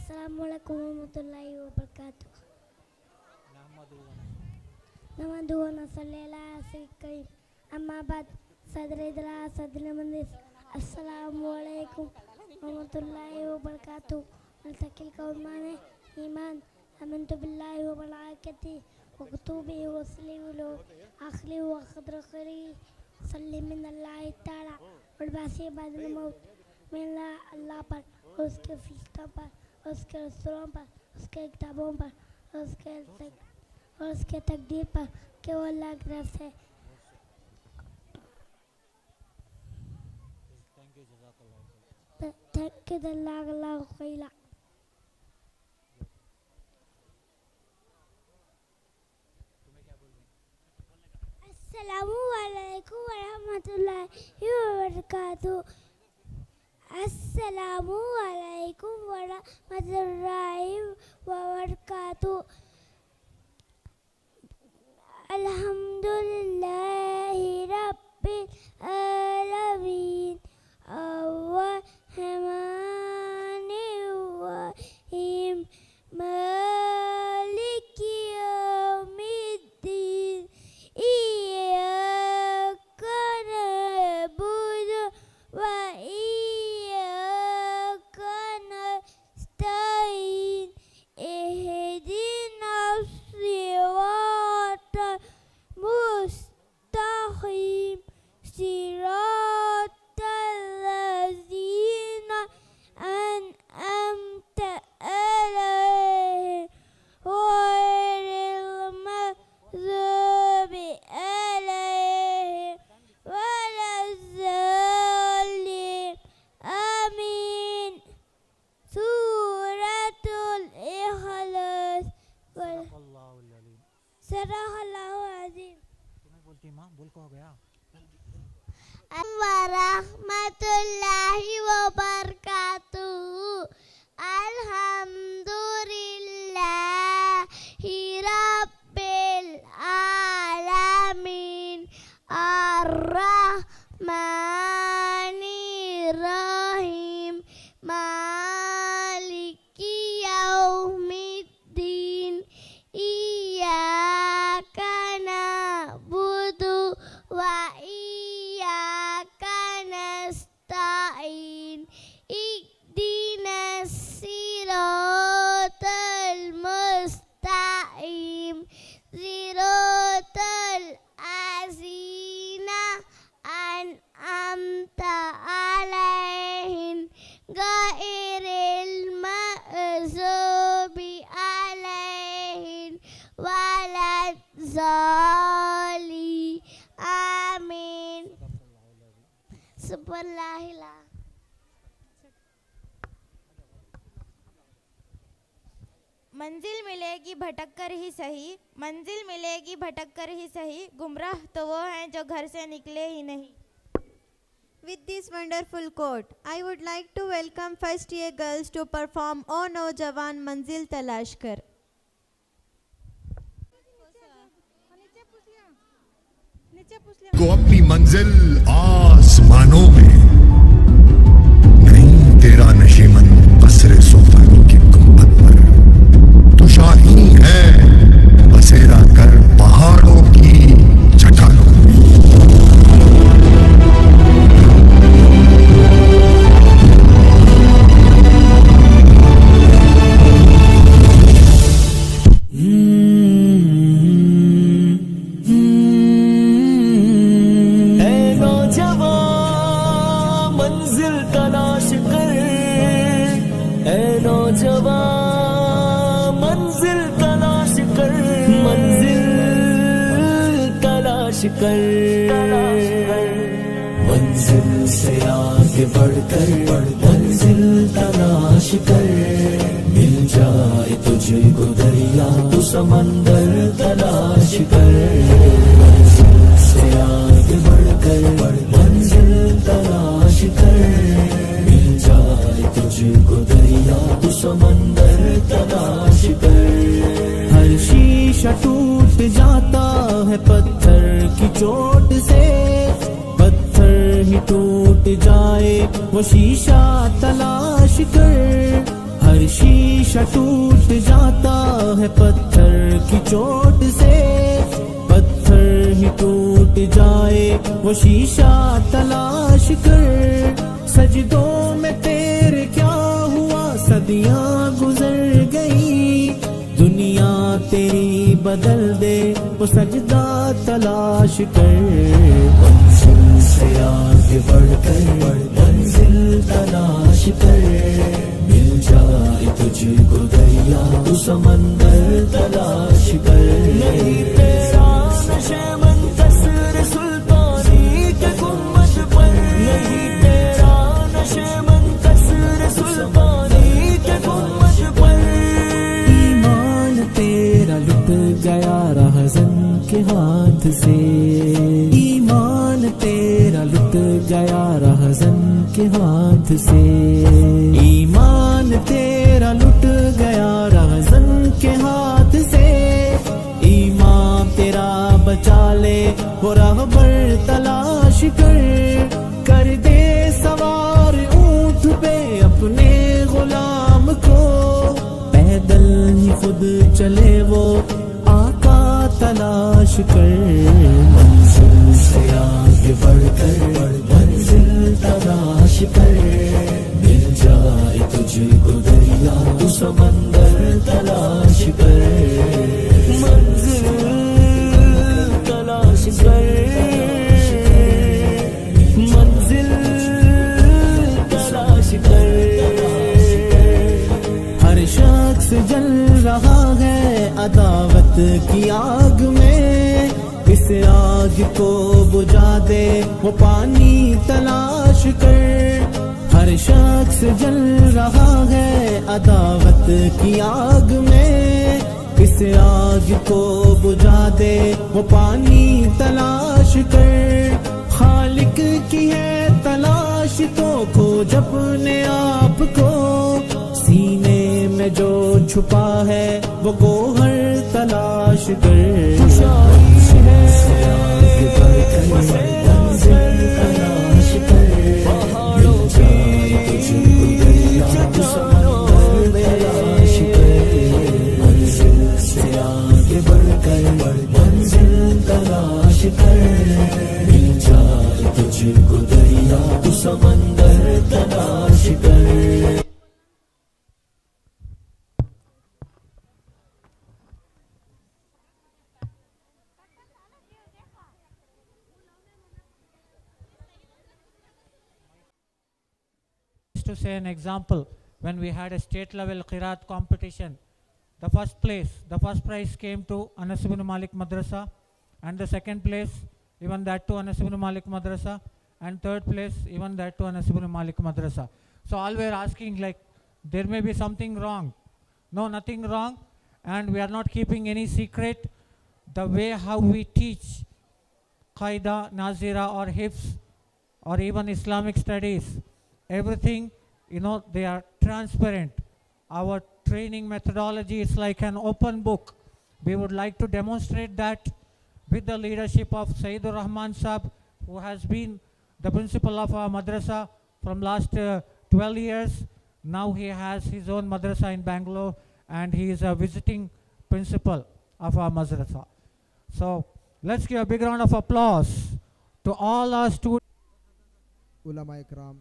السلام علیکم ورحمۃ اللہ وبرکاتہ. نحمدہ و نصلی علی سیدنا الکریم. اما بعد. صدر ادراس صدر مجلس. السلام علیکم ورحمۃ اللہ وبرکاتہ. ملتقی قومان ایمان. آمنت باللہ وملائکتہ وکتبہ ورسلہ آخری وقدر خیری صلی من اللہ تعالی والبعث بعد الموت. من اللہ پر اور اس کے فرشتوں پر اور اس کے رسولوں پر اس کے کتابوں پر اور اس کے تقدیر پر کہ وہ اللہ کی طرف سے. تھینک یو جزاک اللہ خیرا. السلام علیکم ورحمۃ اللہ وبرکاتہ. السلام علیکم ورحمۃ اللہ وبرکاتہ. الحمد للہ رب العالمین الرحمن الرحیم مالک یوم الدین ایاک نعبد و ایاک نستعین اہدنا الصراط المستقیم صراط الذین أنعمت عليهم غير المغضوب عليهم ولا الضالين آمين. سورة الإخلاص. صدق اللہ العظیم. ورحمۃ اللہ وبرکاتہ. الحمد للہ رب العالمین الرحمن الرحیم مالک یوم الدین ایاک نعبد و ایاک نستعین اهدنا الصراط المستقیم صراط الذین أنعمت عليهم غير المغضوب عليهم ولا الضالين آمین. سبحان اللہ. منزل ملے گی بھٹک کر ہی صحیح، منزل ملے گی بھٹک کر ہی صحیح، گمراہ تو وہ ہیں جو گھر سے نکلے ہی نہیں. With this wonderful quote, I would like to welcome first year girls to perform O Naujawan Manzil Talash Kar. کو اپنی منزل آسمانوں میں نہیں، تیرا نشیمن قصر سلطانی کے گنبد پر تو شاہین ہے بسیرا کر پہاڑوں کی چٹانوں میں. منزل سے آگے بڑھ کر منزل تلاش کر، مل جائے تجھے کو دریا تو سمندر تلاش کر. منزل سے آگے بڑھ کر منزل تلاش کر، مل جائے تجھے کو دریا تو سمندر تلاش کر. ہر شیشہ ٹوٹ جاتا ہے پتھر کی چوٹ سے، پتھر ہی ٹوٹ جائے وہ شیشہ تلاش کر. ہر شیشہ ٹوٹ جاتا ہے پتھر کی چوٹ سے، پتھر ہی ٹوٹ جائے وہ شیشہ تلاش کر، سجدوں میں تیرے کیا ہوا صدیاں گزر گئی، دنیا تیری بدل دے وہ سجدہ تلاش کر، منزل سے آگے بڑھ کر منزل تلاش کر، مل جائے تجھ کو دریا تو سمندر تلاش کر، نہیں تیرا نشے منتصر سلطانی کے گنبد پر، نہیں تیرا نشے منتصر سلطانی کے گنبد پر، ایمان تیرا لٹ گیا رہزن کے ہاتھ سے، ایمان تیرا لٹ گیا رہزن کے ہاتھ سے، ایمان تیرا لٹ گیا رہزن کے ہاتھ سے، ایمان تیرا بچا لے وہ راہبر تلاش کر دے سوار اونٹ پہ اپنے غلام کو، پیدل ہی خود چلے وہ آقا تلاش کر، منزل سے آگے بڑھ کر منزل تلاش کر، مل جائے تجھ کو دریا تو سمندر تلاش کر، منزل تلاش کر، منزل تلاش کر، ہر شخص جل رہا ہے عداوت کی آگ میں، اس آگ کو بجھا دے وہ پانی تلاش کر، ہر شخص جل رہا ہے عداوت کی آگ میں، اس آگ کو بجھا دے وہ پانی تلاش کر، خالق کی ہے تلاش تو کھوج اپنے آپ کو، سینے میں جو چھپا ہے وہ گوہر تلاش کر، منزل تلاش کر، مل جائے تجھ کو دریا تو سمندر تلاش کر، to say an example, when we had a state level Qiraat competition, the first prize came to Anas ibn Malik Madrasa, and the second place, even that to Anas ibn Malik Madrasa, and third place, even that to Anas ibn Malik Madrasa. So all were asking like, there may be something wrong. No, nothing wrong, and we are not keeping any secret. The way how we teach Qaida, Nazira or Hifz or even Islamic studies, everything, they are transparent. Our training methodology is like an open book. We would like to demonstrate that with the leadership of Sayyidur Rahman Sahab, who has been the principal of our madrasa from last 12 years. Now he has his own madrasa in Bangalore, and he is a visiting principal of our madrasa. So let's give a big round of applause to all our students. علماء اکرام،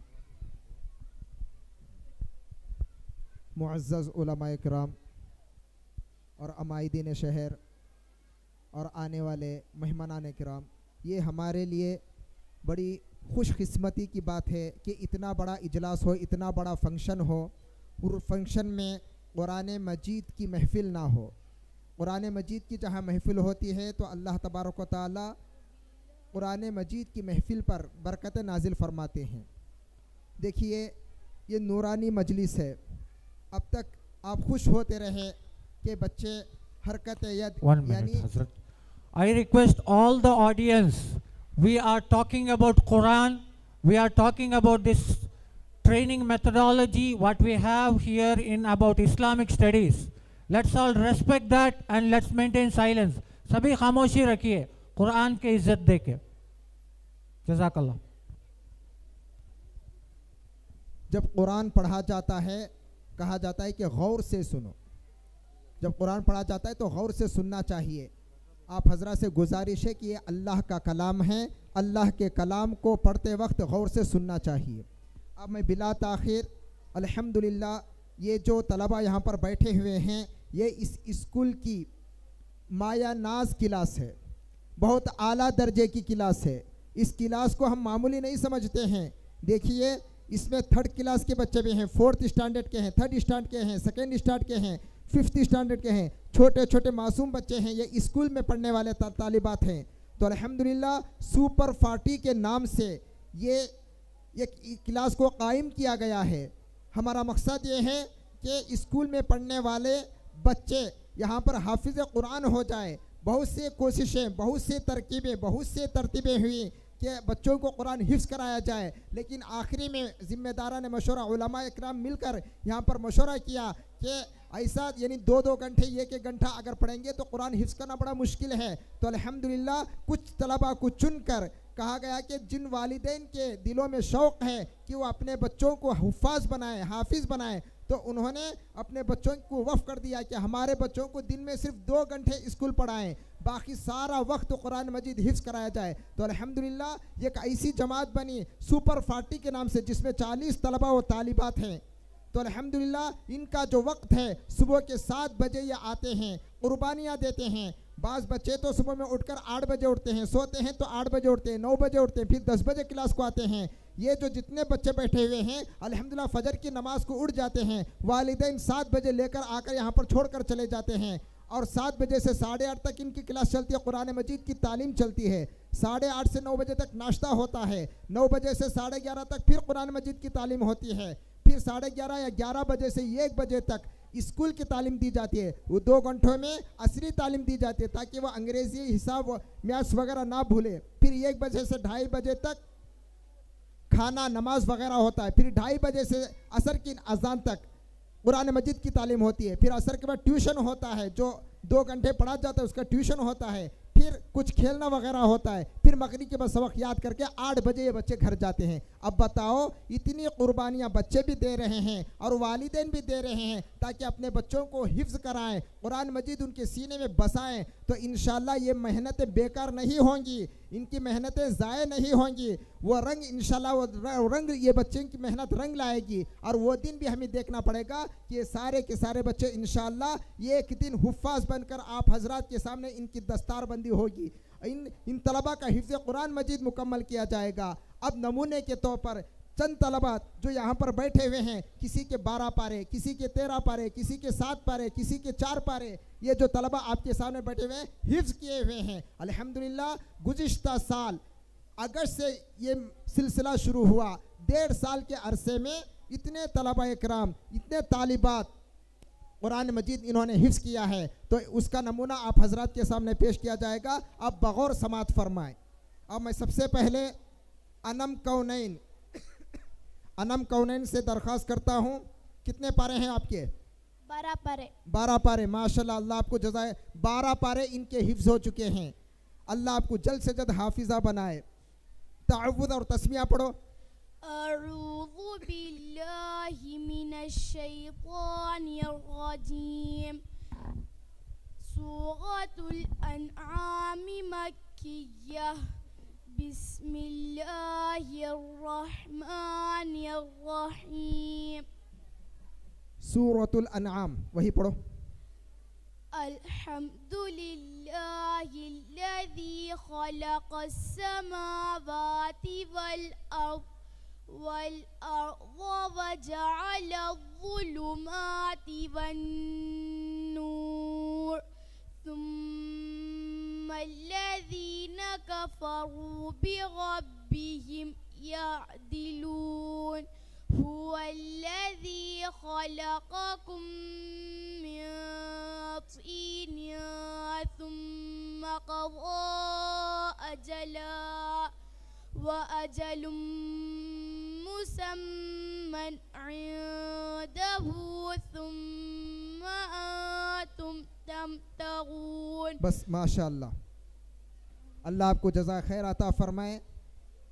معزز علماء اکرام اور عمائدین شہر اور آنے والے مہمانان کرام، یہ ہمارے لیے بڑی خوش قسمتی کی بات ہے کہ اتنا بڑا اجلاس ہو، اتنا بڑا فنکشن ہو، اور فنکشن میں قرآن مجید کی محفل نہ ہو. قرآن مجید کی جہاں محفل ہوتی ہے تو اللہ تبارک و تعالی قرآن مجید کی محفل پر برکت نازل فرماتے ہیں. دیکھیے یہ نورانی مجلس ہے. اب تک آپ خوش ہوتے رہے کہ بچے حرکت ید یعنی I request all the audience, we are talking about Quran, we are talking about this training methodology, what we have here in about Islamic studies. Let's all respect that and let's maintain silence. سبھی خاموشی رکھیے قرآن کے عزت دے کے. جزاک اللہ. جب قرآن پڑھا جاتا ہے کہا جاتا ہے کہ غور سے سنو. جب قرآن پڑھا جاتا ہے تو غور سے سننا چاہیے. آپ حضرات سے گزارش ہے کہ یہ اللہ کا کلام ہے, اللہ کے کلام کو پڑھتے وقت غور سے سننا چاہیے. اب میں بلا تاخیر الحمدللہ یہ جو طلبہ یہاں پر بیٹھے ہوئے ہیں یہ اس اسکول کی مایا ناز کلاس ہے, بہت اعلیٰ درجے کی کلاس ہے. اس کلاس کو ہم معمولی نہیں سمجھتے ہیں. دیکھیے اس میں 3rd کلاس کے بچے بھی ہیں, 4th اسٹینڈرڈ کے ہیں, 3rd اسٹینڈرڈ کے ہیں, 2nd اسٹینڈرڈ کے ہیں, 5th اسٹینڈرڈ کے ہیں. چھوٹے چھوٹے معصوم بچے ہیں, یہ اسکول میں پڑھنے والے طالبات ہیں. تو الحمدللہ سپر 40 کے نام سے یہ کلاس کو قائم کیا گیا ہے. ہمارا مقصد یہ ہے کہ اسکول میں پڑھنے والے بچے یہاں پر حافظ قرآن ہو جائے. بہت سے کوششیں, بہت سے ترکیبیں, بہت سے ترتیبیں ہوئی کہ بچوں کو قرآن حفظ کرایا جائے, لیکن آخری میں ذمہ داران مشورہ علماء اکرام مل کر یہاں پر مشورہ کیا کہ ایسا یعنی 2 گھنٹے 1 گھنٹہ اگر پڑھیں گے تو قرآن حفظ کرنا بڑا مشکل ہے. تو الحمدللہ کچھ طلبہ کو چن کر کہا گیا کہ جن والدین کے دلوں میں شوق ہے کہ وہ اپنے بچوں کو حفاظ بنائیں, حافظ بنائیں, تو انہوں نے اپنے بچوں کو وقف کر دیا کہ ہمارے بچوں کو دن میں صرف 2 گھنٹے اسکول پڑھائیں, باقی سارا وقت قرآن مجید حفظ کرایا جائے. تو الحمدللہ یہ ایک ایسی جماعت بنی سپر 40 کے نام سے جس میں 40 طلبہ و طالبات ہیں. تو الحمدللہ ان کا جو وقت ہے صبح کے 7 بجے یہ آتے ہیں, قربانیاں دیتے ہیں. بعض بچے تو صبح میں اٹھ کر 8 بجے اٹھتے ہیں, سوتے ہیں تو 8 بجے اٹھتے ہیں, 9 بجے اٹھتے ہیں, پھر 10 بجے کلاس کو آتے ہیں. یہ جو جتنے بچے بیٹھے ہوئے ہیں الحمدللہ فجر کی نماز کو اٹھ جاتے ہیں. والدین 7 بجے لے کر آ کر یہاں پر چھوڑ کر چلے جاتے ہیں, اور 7 بجے سے 8:30 تک ان کی کلاس چلتی ہے, قرآن مجید کی تعلیم چلتی ہے. 8:30 سے 9 بجے تک ناشتہ ہوتا ہے, 9 بجے سے 11:30 تک پھر قرآن مجید کی تعلیم ہوتی ہے, پھر 11:30 یا 11 بجے سے 1 بجے تک اسکول کی تعلیم دی جاتی ہے. وہ 2 گھنٹوں میں عصری تعلیم دی جاتی ہے تاکہ وہ انگریزی, حساب, میتھس وغیرہ نہ بھولے. پھر 1 بجے سے 2:30 بجے تک کھانا, نماز وغیرہ ہوتا ہے. پھر 2:30 بجے سے عصر کی اذان تک قرآن مجید کی تعلیم ہوتی ہے. پھر عصر کے بعد ٹیوشن ہوتا ہے, جو 2 گھنٹے پڑھا جاتا ہے اس کا ٹیوشن ہوتا ہے. پھر کچھ کھیلنا وغیرہ ہوتا ہے. پھر مغرب کے بعد سبق یاد کر کے 8 بجے یہ بچے گھر جاتے ہیں. اب بتاؤ اتنی قربانیاں بچے بھی دے رہے ہیں اور والدین بھی دے رہے ہیں تاکہ اپنے بچوں کو حفظ کرائیں, قرآن مجید ان کے سینے میں بسائیں. تو انشاءاللہ یہ محنتیں بیکار نہیں ہوں گی, ان کی محنتیں ضائع نہیں ہوں گی. وہ رنگ انشاءاللہ وہ رنگ یہ بچے کی محنت رنگ لائے گی, اور وہ دن بھی ہمیں دیکھنا پڑے گا کہ یہ سارے کے سارے بچے انشاءاللہ یہ ایک دن حفاظ بن کر آپ حضرات کے سامنے ان کی دستار بندی ہوگی. ان طلبہ کا حفظ قرآن مجید مکمل کیا جائے گا. اب نمونے کے طور پر چند طلبہ جو یہاں پر بیٹھے ہوئے ہیں, کسی کے 12 پارے, کسی کے 13 پارے, کسی کے 7 پارے, کسی کے 4 پارے, یہ جو طلبہ آپ کے سامنے بیٹھے ہوئے ہیں حفظ کیے ہوئے ہیں. الحمدللہ گزشتہ سال اگست سے یہ سلسلہ شروع ہوا, 1.5 سال کے عرصے میں اتنے طلبہ اکرام, اتنے طالبات قرآن مجید انہوں نے حفظ کیا ہے. تو اس کا نمونہ آپ حضرات کے سامنے پیش کیا جائے گا. اب بغور سماعت فرمائیں. اب میں سب سے پہلے انم کونین سے درخواست کرتا ہوں. کتنے پارے ہیں آپ کے؟ 12 پارے. 12 پارے. ماشاءاللہ, اللہ آپ کو جزائے. 12 پارے ان کے حفظ ہو چکے ہیں. اللہ آپ کو جلد سے جلد حافظہ بنائے. تعوذ اور تسمیہ پڑھو. اعوذ باللہ من الشیطان الرجیم. سورۃ الانعام مکیہ. بسم اللہ الرحمن الرحیم. سورۃ الانعام وہی پڑھو. الحمد للہ الذی خلق السماوات والأرض وجعل الظلمات والنور ثم الذين كفروا بربهم يعدلون. هو الذي خلقكم من طين ثم قضى أجلا وأجل مسمى عنده ثم أنتم تمترون. بس ماشاءاللہ, اللہ آپ کو جزائے خیر عطا فرمائے.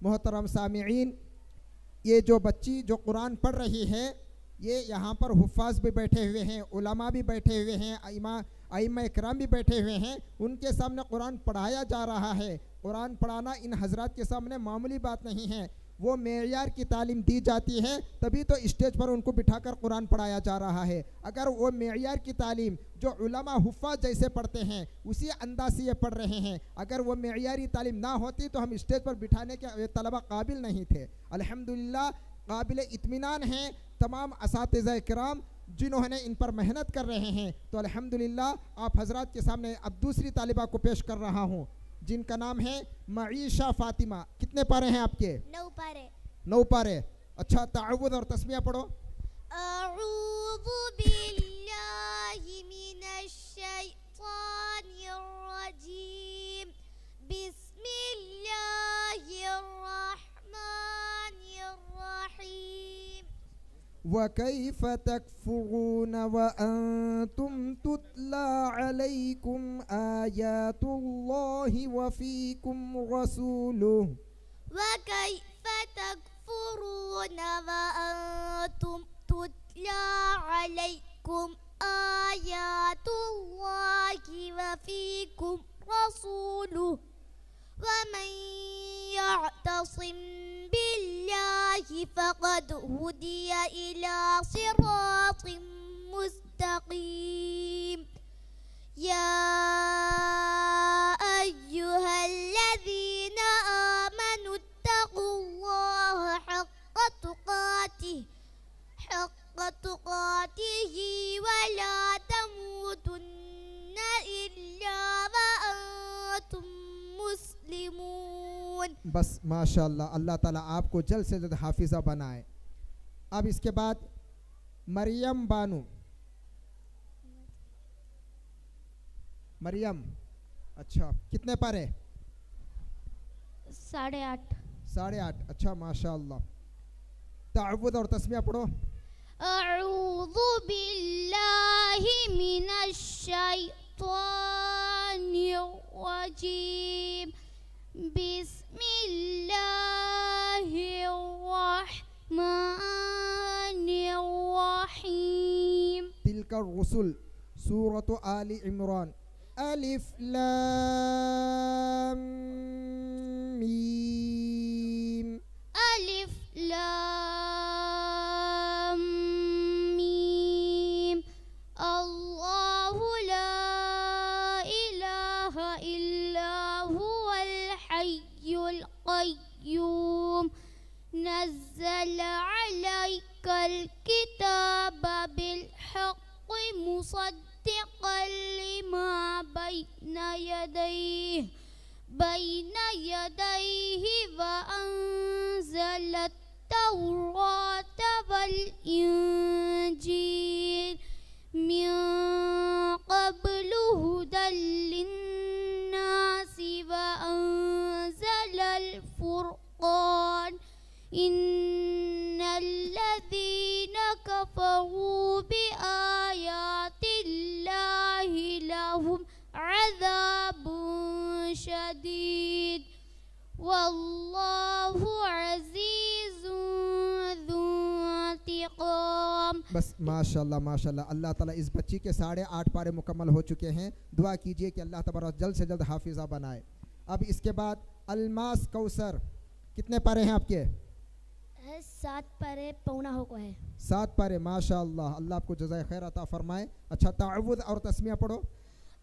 محترم سامعین, یہ جو بچی جو قرآن پڑھ رہی ہے یہ یہاں پر حفاظ بھی بیٹھے ہوئے ہیں, علماء بھی بیٹھے ہوئے ہیں, ائمہ اکرام بھی بیٹھے ہوئے ہیں, ان کے سامنے قرآن پڑھایا جا رہا ہے. قرآن پڑھانا ان حضرات کے سامنے معمولی بات نہیں ہے, وہ معیار کی تعلیم دی جاتی ہے, تبھی تو اسٹیج پر ان کو بٹھا کر قرآن پڑھایا جا رہا ہے. اگر وہ معیار کی تعلیم جو علماء حفاظ جیسے پڑھتے ہیں اسی انداز سے یہ پڑھ رہے ہیں, اگر وہ معیاری تعلیم نہ ہوتی تو ہم اسٹیج پر بٹھانے کے طلبہ قابل نہیں تھے. الحمدللہ قابل اطمینان ہیں تمام اساتذہ کرام جنہوں نے ان پر محنت کر رہے ہیں. تو الحمدللہ آپ حضرات کے سامنے اب دوسری طالبہ کو پیش کر رہا ہوں جن کا نام ہے معیشہ فاطمہ. کتنے پارے ہیں آپ کے؟ 9 پارے. 9 پارے. اچھا تعوذ اور تسمیہ پڑھو. اعوذ باللہ من الشیطان الرجیم, بسم اللہ الرحمن الرحیم. وَكَيْفَ تَكْفُرُونَ وَأَنْتُمْ تُتْلَى عَلَيْكُمْ آيَاتُ اللَّهِ وَفِيكُمْ رَسُولُهُ. وَكَيْفَ تَكْفُرُونَ وَأَنْتُمْ تُتْلَى عَلَيْكُمْ آيَاتُ اللَّهِ وَفِيكُمْ رَسُولُهُ. وَمَنْ يَعْتَصِمْ بِاللَّهِ فَقَدْ هُدِيَ إِلَى صِرَاطٍ مُسْتَقِيمٍ. يَا أَيُّهَا الَّذِينَ آمَنُوا اتَّقُوا اللَّهَ حَقَّ تُقَاتِهِ وَلَا تَمُوتُنَّ إِلَّا وَأَنْتُمْ مسلمون. بس ماشاءاللہ, اللہ تعالیٰ آپ کو جلد سے جلد حافظہ بنائے. اب اس کے بعد مریم بانو. مریم, اچھا کتنے پارے؟ 8.5. 8.5. اچھا ماشاءاللہ. تعوذ اور تسمیہ پڑھو. اعوذ باللہ من الشیطان الرجیم, بسم اللہ الرحمن الرحیم. تلک الرسل سورۃ آل عمران. الف لام میم. الف لام میم. اللہ لا الہ الا هو الحی القیوم, نزل علیک الکتاب بالحق مصدقا لما بین یدیہ وانزل التوراة والانجیل من قبل هدى للناس وانزل الفرقان. ان الذين كفروا بآيات الله لهم عذاب شديد والله عزيز ذو انتقام. بس ماشاءاللہ ماشاءاللہ. اللہ تعالیٰ اس بچی کے 8.5 پارے مکمل ہو چکے ہیں. دعا کیجئے کہ اللہ تبارک جلد سے جلد حافظہ بنائے. اب اس کے بعد الماس کوثر. کتنے پارے ہیں آپ کے؟ 7 پارے پونا ہو کو ہے. 7 پارے ماشاءاللہ. اللہ آپ کو جزائے خیر عطا فرمائے. اچھا تعوذ اور تسمیہ پڑھو.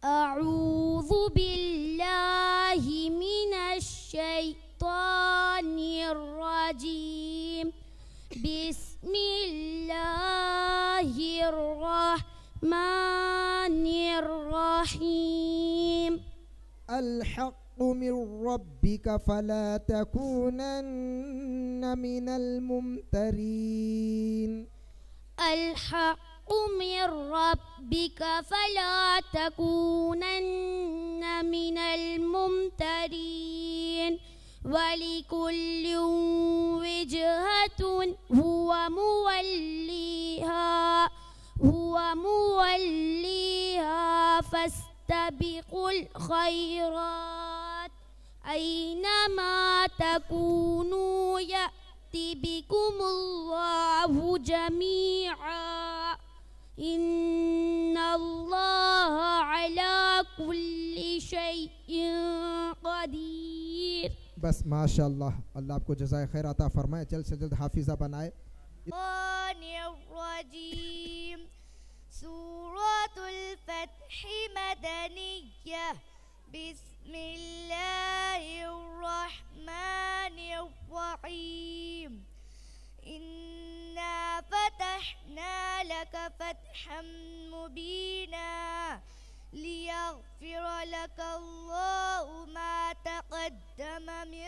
اعوذ باللہ من الشیطان الرجیم, بسم اللہ الرحمن الرحیم. الحق من ربك فلا تكونن من الممترين. الحق من ربك فلا تكونن من الممترين. ولكل وجهة هو موليها فاستبقوا الخيرات أينما تكونوا يأتي بكم الله جميعا إن الله على كل شيء قدير. بس ماشاء اللہ، اللہ آپ کو جزائے خیر عطا فرمائے، جلد سے جلد حافظہ بنائے. الرجيم سورة الفتح مدنية بسم الله الرحمن الرحيم إنا فتحنا لك فتحا مبينا ليغفر لك الله ما تقدم من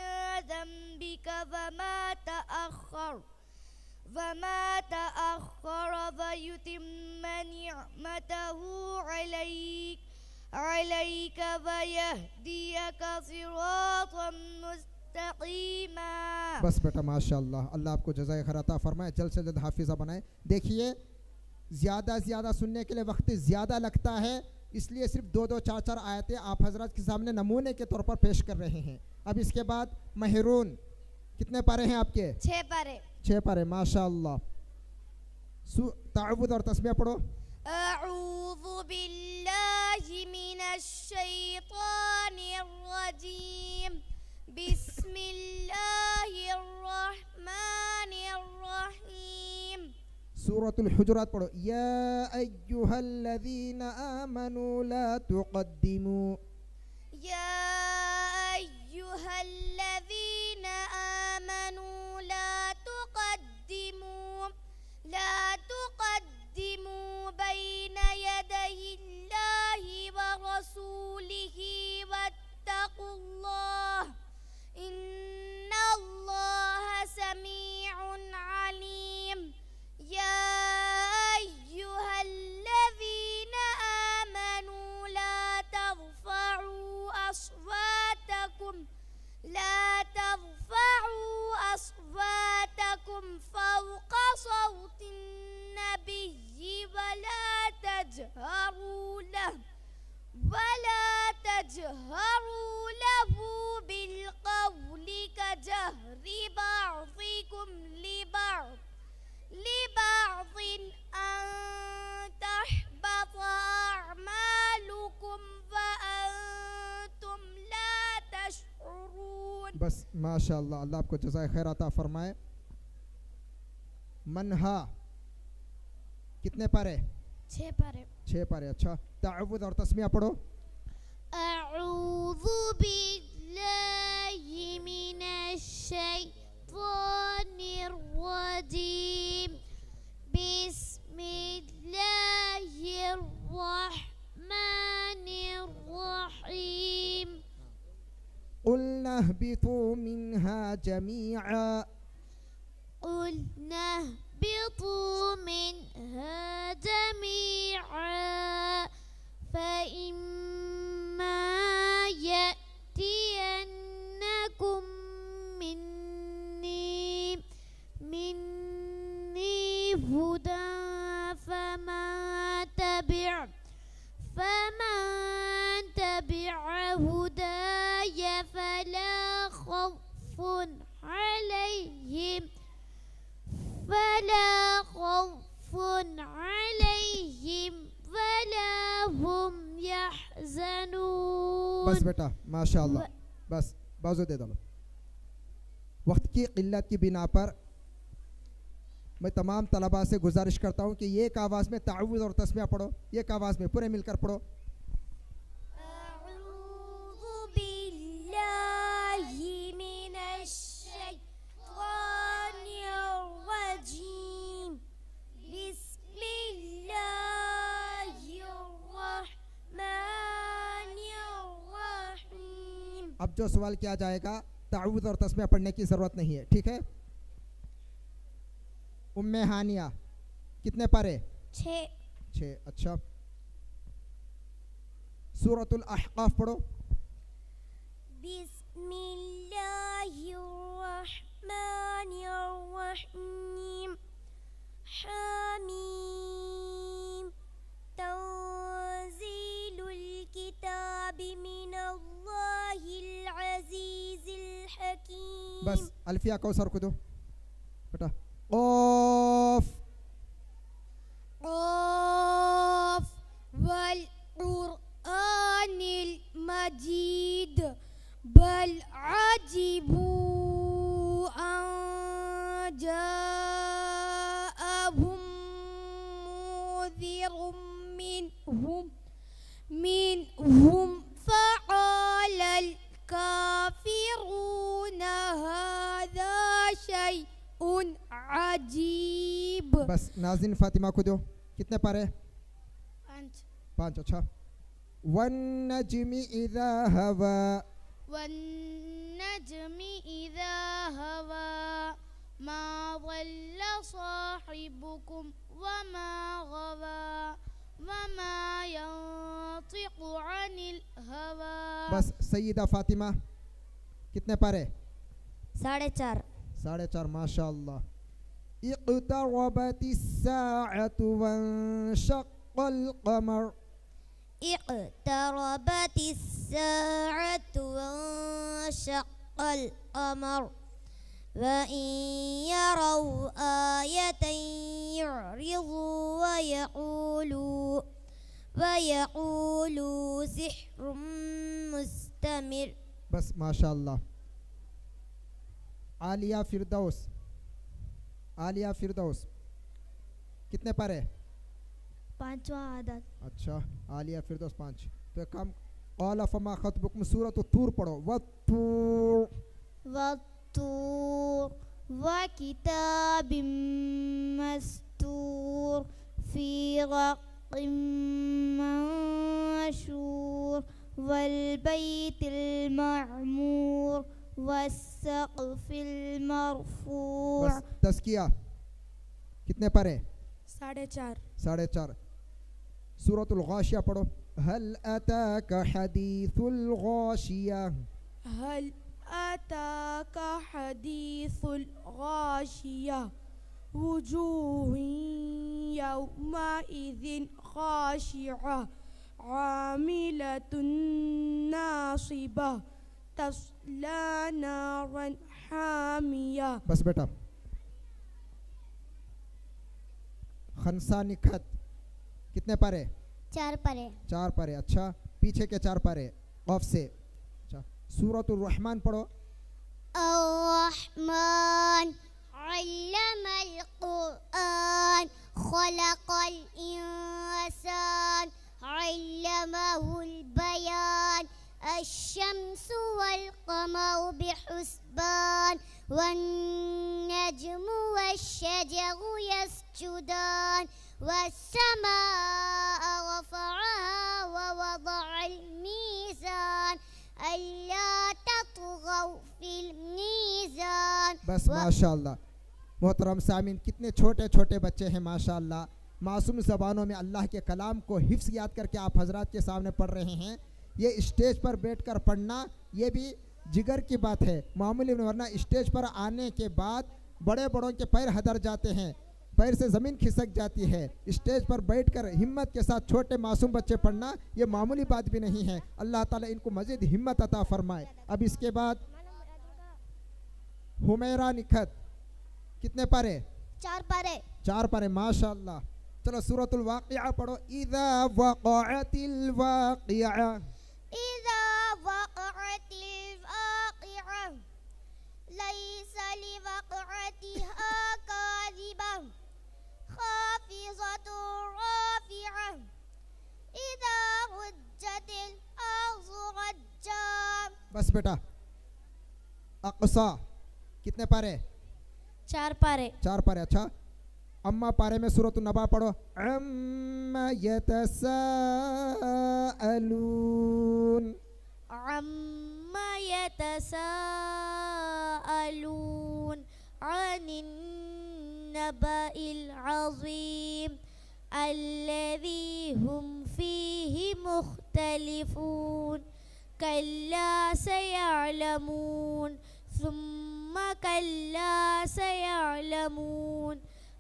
ذنبك وما تأخر ويتم نعمته عليك ويهديك صراطا مستقيما. بس بیٹا ماشاء اللہ، اللہ آپ کو جزائے خیر عطا فرمائے، جلد سے جلد حافظہ بنائے. دیکھیے زیادہ زیادہ سننے کے لیے وقت زیادہ لگتا ہے، اس لیے صرف 2 4 آیتیں آپ حضرات کے سامنے نمونے کے طور پر پیش کر رہے ہیں. اب اس کے بعد محرون، کتنے پارے ہیں آپ کے؟ 6 پارے. 6 پارے ماشاء اللہ. تعوذ اور تسمیہ پڑھو. اعوذ باللہ من الشیطان الرجیم بسم اللہ الرحمن الرحیم. سورة الحجرات پڑھو. یا ایہا الذین آمنوا لا تقدموا. یا ایہا الذین آمنوا لا تقدموا بین یدی اللہ ورسولہ واتقوا اللہ ان اللہ سمیع علیم. یا ایہا الذین آمنوا لا ترفعوا أصواتكم فوق صوت النبي ولا تجهروا له بالقول كجهر بعضكم لبعض أن تحبط أعمالكم وأنتم لا تشعرون. بس ماشاء اللہ، اللہ آپ کو جزائے خیر عطا فرمائے. منہا کتنے پارے؟ 6 پارے. 6 پارے. اچھا، تعوذ اور تسمیہ پڑھو. أعوذ بالله من الشيطان الرجيم بسم الله الرحمن الرحيم. قلنا اهبطوا منها جميعا. قلنا اهبطوا منها جميعا فإما يأتينكم مني هدى فمن تبع هداي فلا خوف عليهم ولا هم يحزنون. بس بیٹا ماشاء اللہ، بس بازو دے دو. وقت کی قلت کی بنا پر میں تمام طلباء سے گزارش کرتا ہوں کہ ایک آواز میں تعوذ اور تسمیہ پڑھو. ایک آواز میں پورے مل کر پڑھو. اعوذ باللہ من الشیطان الرجیم بسم اللہ الرحمن الرحیم. اب جو سوال کیا جائے گا تعوذ اور تسمیہ پڑھنے کی ضرورت نہیں ہے، ٹھیک ہے؟ ام ہانیہ کتنے پارے؟ 6. اچھا، سورۃ الاحقاف پڑھو. بسم اللہ الرحمن الرحیم حامیم تنزیل الکتاب من اللہ العزیز الحکیم. بس الفیہ کوثر کو دو. بیٹا قاف قاف والقرآن المجيد بل عجبوا أن جاءهم منذر منهم فقال الكافرون هذا شيء عجيب. بس ناظرین فاطمہ کو دو. کتنے پارے؟ 5. اچھا. والنجم اذا هوى والنجم إذا هوى ما ضل صاحبكم وما غوى وما ينطق عن الهوى. بس سیدہ فاطمہ کتنے پارے؟ 4.5. 4.5. ماشاء اللہ. اقتربت الساعة وانشق القمر. اقتربت الساعة وانشق القمر وإن يروا آية يعرضوا ويقولوا سحر مستمر. بس ماشاء اللہ. عالیہ فردوس. عالیہ فردوس کتنے پارے؟ 5واں عدد. اچھا. عالیہ فردوس 5. تو ایک کام قال فما خطبکم سورۃ الطور پڑھو. والطور والطور وكتاب مستور في رق منشور والبيت المعمور والسقف المرفوع. بس تزکیہ کتنے پارے؟ 4.5. 4.5. سورۃ الغاشیہ پڑھو. هل أتاك حديث الغاشية. هل أتاك حديث الغاشية وجوه يومئذ خاشعة عاملة ناصبة تصلى نارا حامية. بس بیٹا. خنسا نکھت کتنے پارے؟ 4 پارے. 4 پارے. اچھا. پیچھے کے 4 پارے قاف سے. اچھا. سورۃ الرحمن پڑھو. الرحمن علم القرآن خلق الإنسان علمه البيان الشمس والقمر بحسبان والنجم والشجر يسجدان والسماء رفعها ووضع الميزان ألا تطغوا في الميزان. بس ماشاءاللہ. محترم سامعین کتنے چھوٹے چھوٹے بچے ہیں ماشاء اللہ. معصوم زبانوں میں اللہ کے کلام کو حفظ یاد کر کے آپ حضرات کے سامنے پڑھ رہے ہیں. یہ اسٹیج پر بیٹھ کر پڑھنا یہ بھی جگر کی بات ہے معمولی. ورنہ اسٹیج پر آنے کے بعد بڑے بڑوں کے پیر ہدر جاتے ہیں, پیر سے زمین کھسک جاتی ہے. اسٹیج پر بیٹھ کر ہمت کے ساتھ چھوٹے معصوم بچے پڑھنا یہ معمولی بات بھی نہیں ہے. اللہ تعالیٰ ان کو مزید ہمت عطا فرمائے. اب اس کے بعد حمیرہ نکھت کتنے پارے؟ 4 پارے. 4 پارے. ماشاء اللہ. چلو سورۃ الواقعہ پڑھو. اذا وقعت الواقعہ. إذا وقعت الواقعة ليس لوقعتها كاذبة خافضة رافعة إذا رجت الأرض رجا. بس بیٹا. اقصا کتنے پارے؟ 4 پارے. 4 پارے. اچھا. اما پارے میں سورۃ النبا پڑھو. عما يتساءلون. عما يتساءلون عن النبأ العظيم الذي هم فيه مختلفون كلا سيعلمون ثم كلا سيعلمون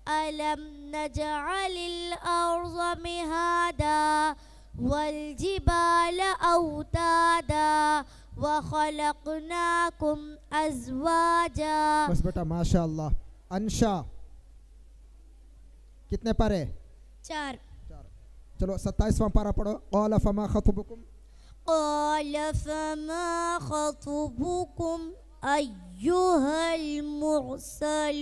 ألم نجعل الأرض مهادا والجبال أوتادا وخلقناكم أزواجا. بس بیٹا ماشاء اللہ. انشا کتنے پارے؟ 4. چلو 27واں پارہ پڑھو. قال فما خطبكم قال فما خطبكم أيها المرسلون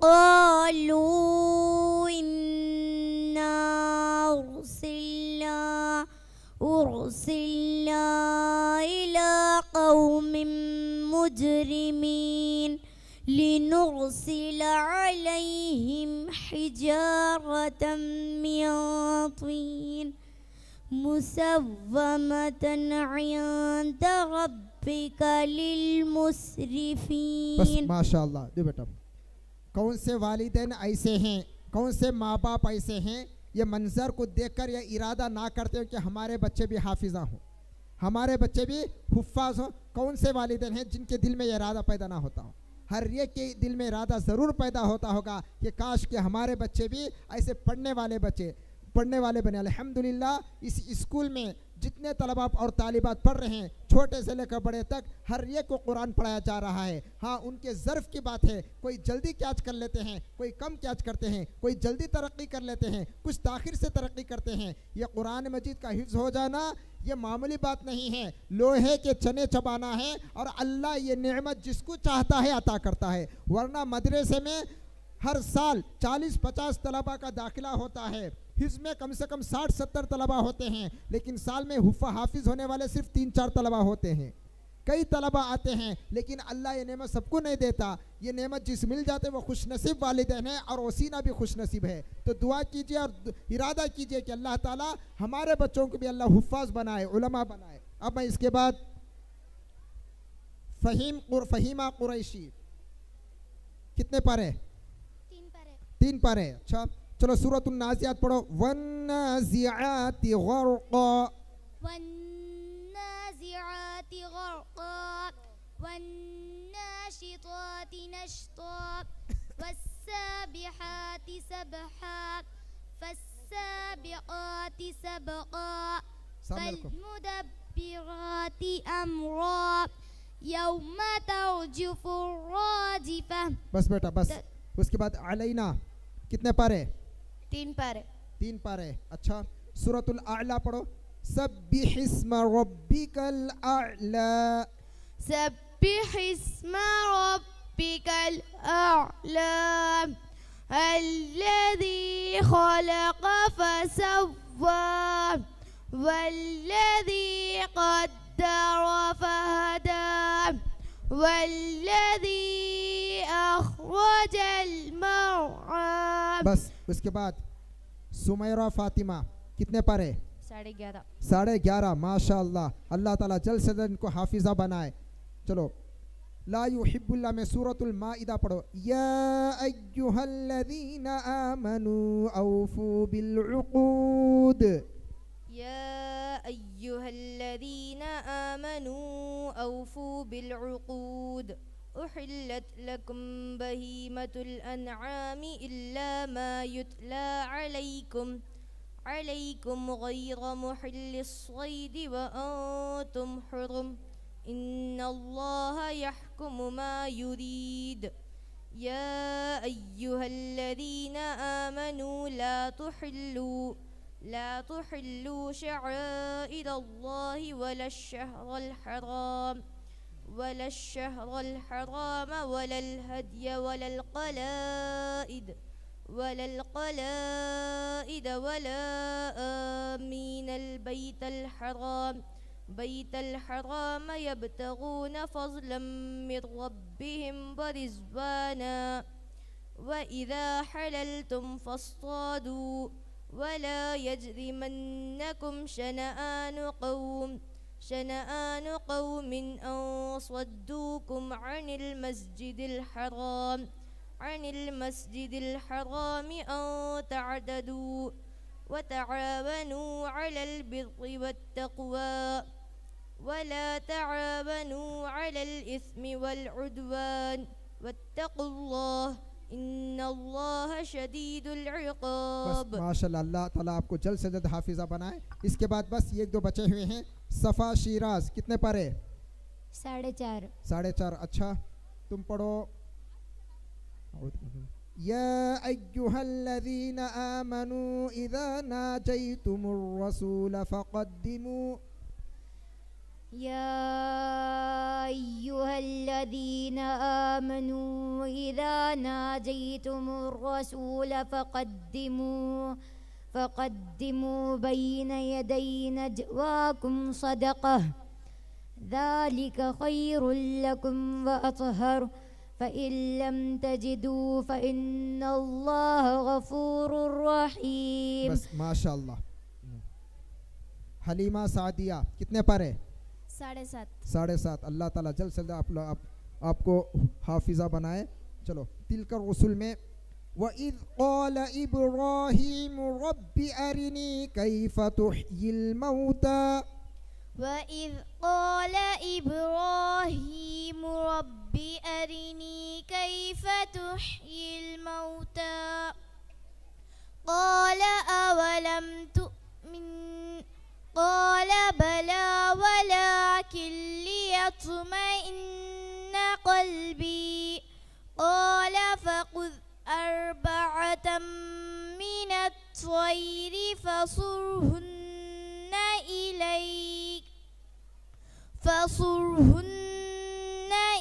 قالوا إنا أرسلنا إلى قوم مجرمين لنرسل عليهم حجارة من طين مسومة عند ربك للمسرفين. بس ماشاء اللہ. دو بیٹا کون سے والدین ایسے ہیں, کون سے ماں باپ ایسے ہیں یہ منظر کو دیکھ کر یہ ارادہ نہ کرتے ہو کہ ہمارے بچے بھی حافظہ ہوں, ہمارے بچے بھی حفاظ ہوں. کون سے والدین ہیں جن کے دل میں یہ ارادہ پیدا نہ ہوتا ہو؟ ہر ایک کے دل میں ارادہ ضرور پیدا ہوتا ہوگا کہ کاش کہ ہمارے بچے بھی ایسے پڑھنے والے بنے. الحمدللہ اس اسکول میں جتنے طلباء اور طالبات پڑھ رہے ہیں چھوٹے سے لے کر بڑے تک ہر ایک کو قرآن پڑھایا جا رہا ہے. ہاں ان کے ظرف کی بات ہے, کوئی جلدی کیچ کر لیتے ہیں, کوئی کم کیچ کرتے ہیں, کوئی جلدی ترقی کر لیتے ہیں, کچھ تاخیر سے ترقی کرتے ہیں. یہ قرآن مجید کا حفظ ہو جانا یہ معمولی بات نہیں ہے, لوہے کے چنے چبانا ہے, اور اللہ یہ نعمت جس کو چاہتا ہے عطا کرتا ہے. ورنہ مدرسے میں ہر سال 40-50 طلباء کا داخلہ ہوتا ہے, حفظ میں کم سے کم 60-70 طلباء ہوتے ہیں, لیکن سال میں حافظ ہونے والے صرف 3-4 طلباء ہوتے ہیں. کئی طلباء آتے ہیں لیکن اللہ یہ نعمت سب کو نہیں دیتا. یہ نعمت جس مل جاتے وہ خوش نصیب والدین ہیں, اور وسینہ بھی خوش نصیب ہے. تو دعا کیجئے اور ارادہ کیجئے کہ اللہ تعالیٰ ہمارے بچوں کو بھی اللہ حفاظ بنائے, علماء بنائے. اب میں اس کے بعد فہیمہ قریشی کتنے پارے؟ 3 پارے. اچھا چلو سورۃ النازعات پڑھو. والنازعات غرقا والنازعات غرقا والناشطات نشطا والسابحات سبحا فالسابقات سبقا فالمدبرات أمرا يوم ترجف الراجفة. بس بیٹا بس. اس کے بعد علینا کتنے پارے؟ 3 پارے. 3 پارے. اچھا سورۃ الاعلی پڑھو. سبح اسم ربک الاعلی. سبح اسم ربك الأعلى الذي خلق فسوى والذي قدر فهدى والذي أخرج المرعى. بس اس کے بعد سمیرہ فاطمہ کتنے پارے؟ 11.5. 11.5. ماشاء اللہ. اللہ تعالیٰ جلد سے جلد ان کو حافظہ بنائے. چلو لا يحب اللہ میں سورۃ المائدہ پڑھو. یا ایہا الذین آمنوا اوفوا بالعقود. يا أيها الذين آمنوا أوفوا بالعقود أحلت لكم بهيمة الأنعام إلا ما يتلى عليكم غير محل الصيد وأنتم حرم إن الله يحكم ما يريد. يا أيها الذين آمنوا لا تحلوا شعائر الله ولا الشهر الحرام ولا الهدي ولا القلائد ولا آمين البيت الحرام يبتغون فضلا من ربهم ورضوانا وإذا حللتم فاصطادوا ولا يجرمنكم شنآن قوم أن صدوكم عن المسجد الحرام أن تعتدوا وتعاونوا على البر والتقوى ولا تعاونوا على الإثم والعدوان واتقوا الله ان اللہ شدید العقاب. بس ماشاءاللہ. اللہ تعالیٰ آپ کو جلد سے جلد حافظہ بنائے. اس کے بعد بس یہ 1-2 بچے ہوئے ہیں. صفا شیراز کتنے پارے؟ 4.5. 4.5. اچھا تم پڑھو يا أيها الذين آمنوا إذا ناجيتم الرسول فقدموا يا أيها الذين آمنوا إذا ناجيتم الرسول فقدموا بين يدي نجواكم صدقة ذلك خير لكم وأطهر فإن لم تجدوا فإن الله غفور رحيم. بس ماشاء اللہ. حلیمہ سعدیہ کتنے پارے؟ 7.5. 7.5. اللہ تعالیٰ جلد سے جلد آپ کو حافظہ بنائے. چلو تلک الرسل میں وَإِذْ قَالَ إِبْرَاهِيمُ رَبِّ أَرِنِي كَيْفَ تُحْيِي الْمَوْتَى وَإِذْ قَالَ إِبْرَاهِيمُ رَبِّ أَرِنِي كَيْفَ تُحْيِي الْمَوْتَى قَالَ أَوَلَمْ تُؤْمِنْ قَالَ بَلَى وَلَكِنْ لِيَطْمَئِنَّ قَلْبِي قَالَ فَخُذْ 4 مِنَ الطَّيْرِ فَصُرْهُنَّ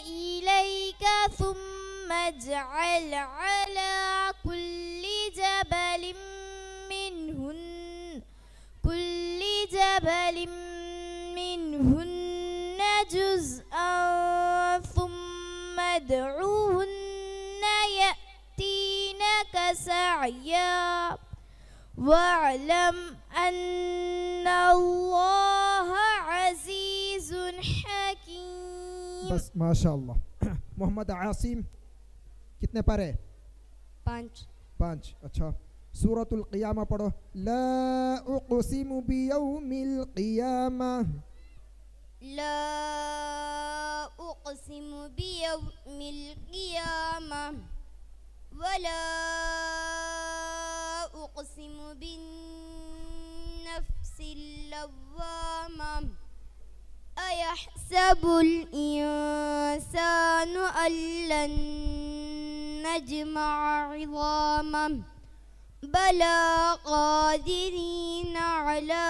إِلَيْكَ ثُمَّ اجْعَلْ عَلَى كُلِّ جبل منهن جزءا ثم ادعوهن يأتينك سعيا واعلم أن الله عزيز حكيم. بس ماشاء اللہ. محمد عاصم کتنے پارے؟ 5. اچھا سورۃ القیامہ پڑھو. لا اقسم بیوم القیامہ لا أقسم بيوم القيامة ولا أقسم بالنفس اللوامة أيحسب الإنسان أن لن نجمع عظامه بلى قادرين على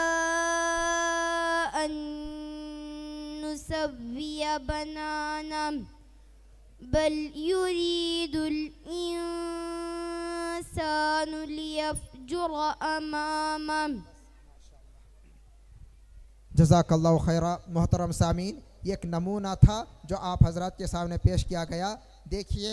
أن نسوي بنانه بل يريد الإنسان ليفجر أمامه. جزاک اللہ خیرہ. محترم سامعین یہ ایک نمونہ تھا جو آپ حضرات کے سامنے پیش کیا گیا. دیکھیے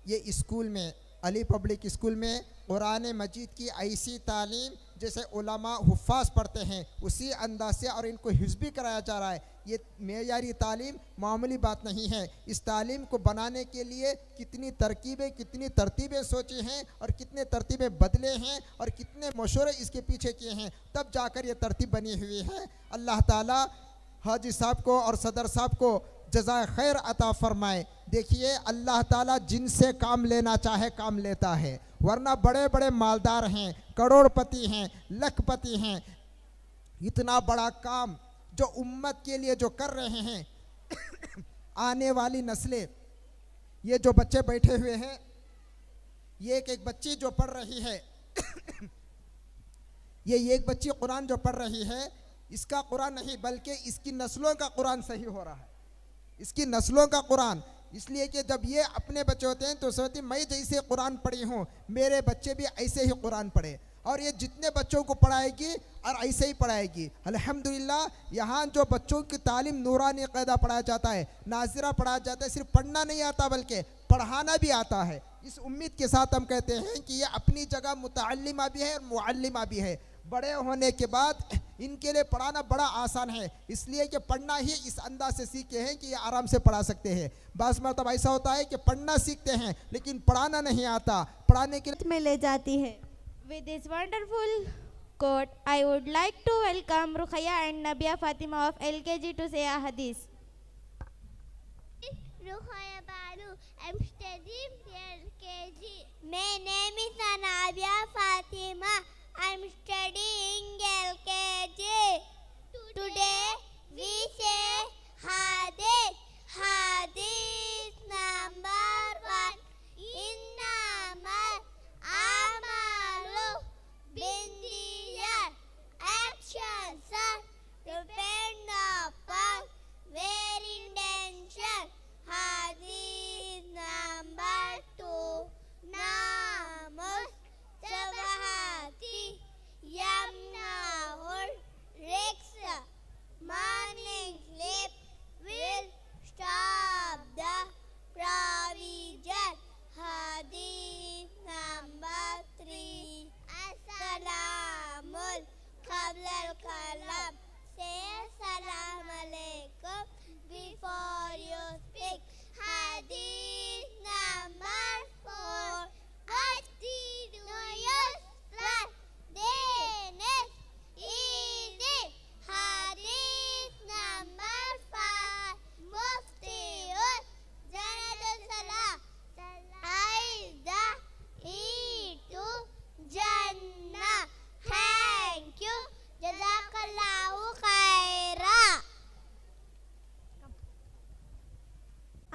یہ اسکول میں علی پبلک اسکول میں قرآن مجید کی ایسی تعلیم جیسے علماء حفاظ پڑھتے ہیں اسی انداز سے اور ان کو حفظ بھی کرایا جا رہا ہے. یہ معیاری تعلیم معمولی بات نہیں ہے. اس تعلیم کو بنانے کے لیے کتنی ترتیبیں سوچی ہیں اور کتنے ترتیبیں بدلے ہیں اور کتنے مشورے اس کے پیچھے کیے ہیں تب جا کر یہ ترتیب بنی ہوئی ہے. اللہ تعالیٰ حاجی صاحب کو اور صدر صاحب کو جزائے خیر عطا فرمائے. دیکھیے اللہ تعالیٰ جن سے کام لینا چاہے کام لیتا ہے ورنہ بڑے بڑے مالدار ہیں کروڑ پتی ہیں لکھ پتی ہیں. اتنا بڑا کام جو امت کے لیے جو کر رہے ہیں آنے والی نسلیں یہ جو بچے بیٹھے ہوئے ہیں یہ ایک بچی جو پڑھ رہی ہے یہ ایک بچی قرآن جو پڑھ رہی ہے اس کا قرآن نہیں بلکہ اس کی نسلوں کا قرآن صحیح ہو رہا ہے. اس کی نسلوں کا قرآن اس لیے کہ جب یہ اپنے بچے ہوتے ہیں تو سوچتے میں جیسے قرآن پڑھی ہوں میرے بچے بھی ایسے ہی قرآن پڑھے اور یہ جتنے بچوں کو پڑھائے گی اور ایسے ہی پڑھائے گی. الحمدللہ یہاں جو بچوں کی تعلیم نورانی قاعدہ پڑھایا جاتا ہے ناظرہ پڑھایا جاتا ہے. صرف پڑھنا نہیں آتا بلکہ پڑھانا بھی آتا ہے. اس امید کے ساتھ ہم کہتے ہیں کہ یہ اپنی جگہ متعلمہ بھی ہے اور معلمہ بھی ہے. بڑے ہونے کے بعد ان کے لیے پڑھانا بڑا آسان ہے اس لیے کہ پڑھنا ہی اس انداز سے سیکھے ہیں کہ یہ آرام سے پڑھا سکتے ہیں. بعض مرتبہ ایسا ہوتا ہے کہ پڑھنا سیکھتے ہیں لیکن پڑھانا نہیں آتا. پڑھانے کے میں لے جاتی ہے. With this wonderful quote, I would like to welcome Rukhaya and Nabia Fatima of LKG to say a hadith. Rukhaya Balu, I'm studying LKG. My name is Nabia Fatima. I'm studying LKG. Today we say Hadith. Hadith number 1. Inna قبل القلم. Say Assalamu alaikum before you speak. Hadith number 4. What did you use? Then is easy. Hadith number 5. Muftiun Janadul Salah. Aida itu Jannah. Thank you. Jazakallahu khaira.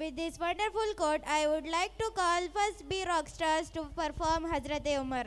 With this wonderful quote, I would like to call first B rockstars to perform Hazrat Umar.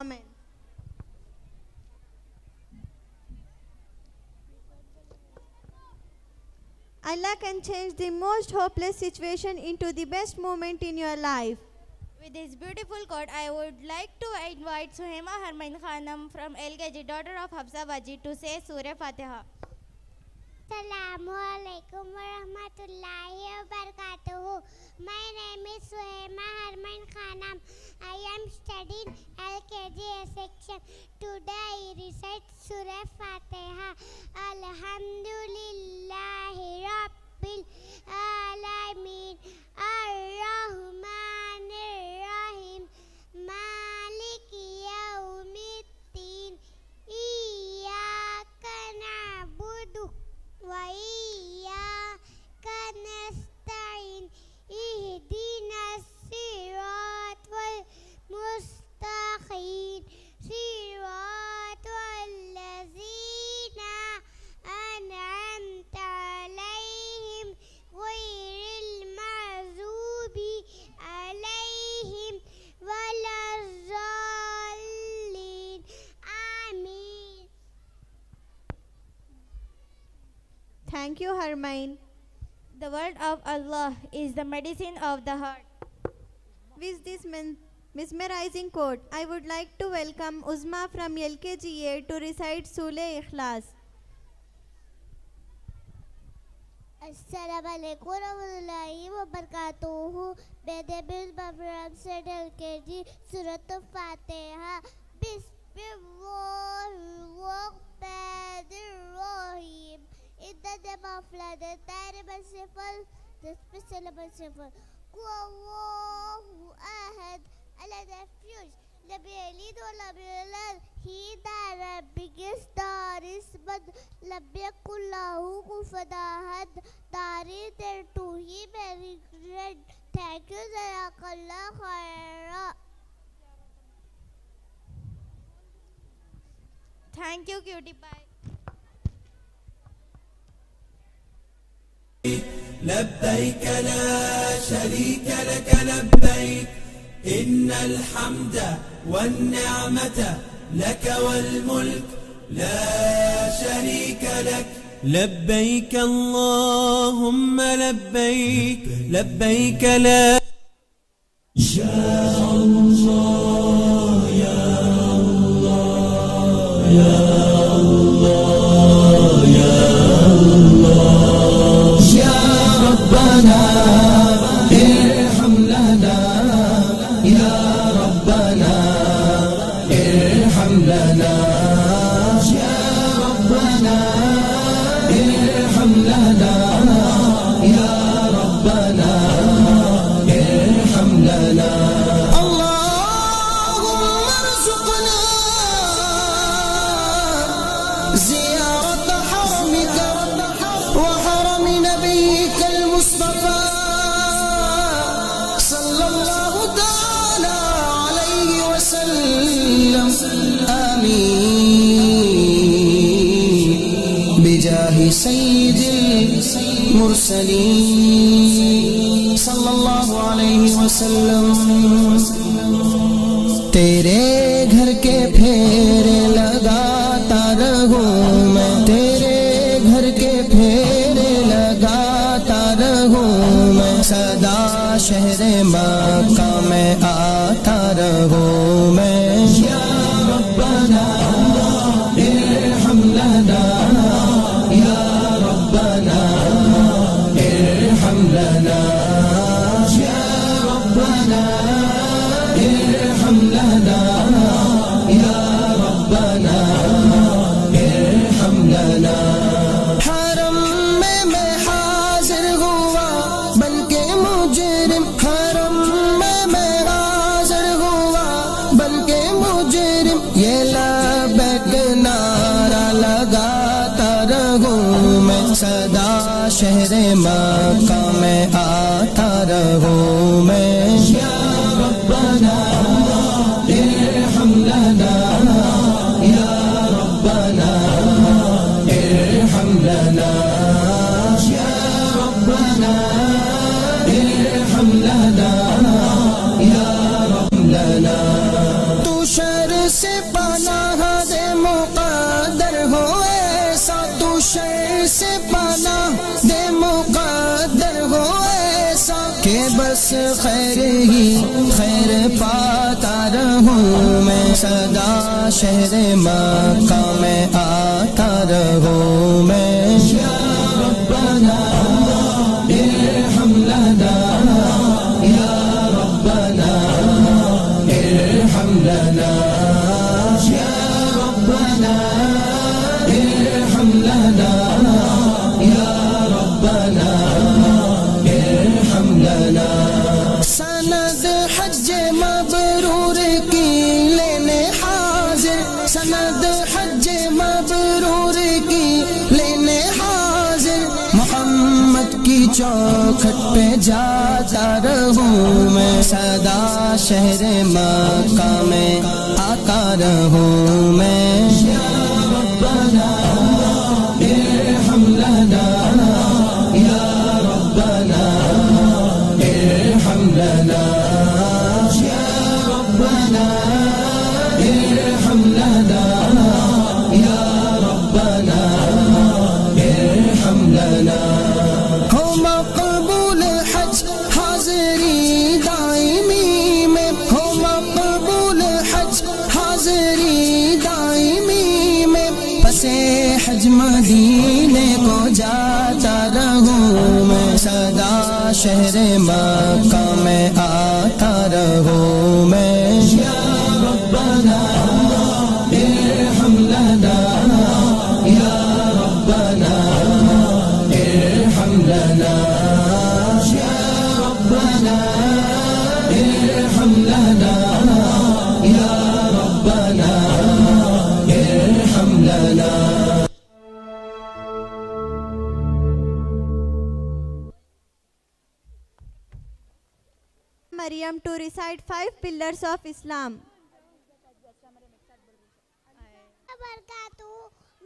Amen. Allah can change the most hopeless situation into the best moment in your life. With this beautiful quote, I would like to invite Suhaima Harmain Khanam from LKG, daughter of Hafsa Baji, to say Surah Fatiha. Assalamu alaikum wa rahmatullahi wa barakatuhu. My name is Suhaima Harmain Khanam. I am studying LKG section. Today I recite Surah Fatiha. Alhamdulillahi Rabbil Alameen. Ar-Rahmanir Rahim. Maliki Yawmiddin. Iyyaka na'budu wa iyyaka nasta'in. Ihdinas siratal mustaqim. Siratal ladzina an'amta alayhim ghairil maghdubi alayhim waladdallin. Amin. Thank you, Harmain. The word of Allah is the medicine of the heart. With this mesmerizing quote, I would like to welcome Uzma from LKGA to recite Surah Ikhlas. Assalamu alaikum wa rahmatullahi wa barakatuhu. Bedebis Babram said LKG Surah Fatiha. Bismillahirrahmanirrahim. In the name of Allah, the Very Merciful, the Special Merciful. Allahu Ahad, Allah the Refuge. Lam yalid wa lam yulad. He that biggest star is but lam yakul lahu kufuwan ahad. There is there to him very great. Thank you, Jazakallah khaira. Thank you, cutie pie. لبيك لا شريك لك لبيك إن الحمد والنعمة لك والملك لا شريك لك لبيك اللهم لبيك لبيك لا يا الله يا الله يا الله يا الله يا ربنا ارحم لنا يا ربنا ارحم لنا يا ربنا ارحم لنا يا ربنا ارحم لنا الله بجاہ سید المرسلین صلی اللہ علیہ وسلم. تیرے گھر کے پھیرے لگاتا رہوں میں، تیرے گھر کے پھیرے لگاتا رہوں میں، سدا شہر مکہ میں آتا رہوں میں. یا ربنا ارحم لنا، یا ربنا ارحم لنا، یا ربنا ارحم لنا، یا ربنا ارحم لنا. حرم میں حاضر ہوا بلکہ مجرم، حرم میں حاضر ہوا بلکہ مجرم، یہ لبیک نعرہ لگاتا رہوں میں، سدا شہر مکہ میں آتا رہوں میں. یا ربنا ارحم لنا، یا ربنا ارحم لنا، یا ربنا ارحم لنا، یا رب لنا. تو شر سے پناہ دے مقدر ہو ایسا، تو شر سے پناہ دے مقدر ہو ایسا، کہ بس خیر ہی خیر پاتا رہوں میں، سدا شہر مکہ میں آتا رہوں میں. یا ربنا ارحم لنا، یا ربنا ارحم لنا، یا ربنا ارحم لنا، یا ربنا ارحم لنا. سند حج مبرور کی لینے حاضر، سند حج مبرور کی لینے حاضر، محمد کی چوکھٹ پہ جاتا رہوں میں، سدا شہر مکہ میں آتا رہوں میں. یا ربنا ارحم لنا، یا ربنا ارحم لنا، یا ربنا ارحم لنا، یا ربنا ارحم لنا. ہو مقبول حج حاضری دائمی میں، ہو مقبول حج حاضری دائمی میں، پسے حج مدینے کو جاتا رہوں میں، سدا شہر مکہ میں آتا رہوں میں. یا ربنا ارحم لنا، یا ربنا ارحم لنا، یا ربنا ارحم لنا، یا ربنا ارحم لنا. Maryam to recite 5 pillars of Islam.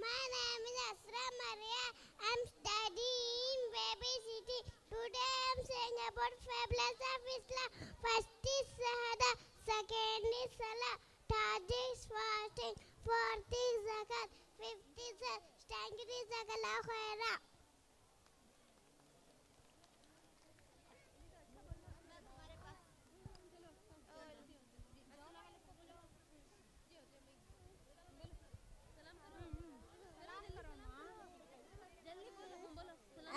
My name is Asra Maria. I'm studying babysitting. Today I'm saying about 5 pillars of Islam. First is Shahada, second is Salah, third is fasting, fourth is Zakat, fifth is Thank you, Jazakallahu Khaira.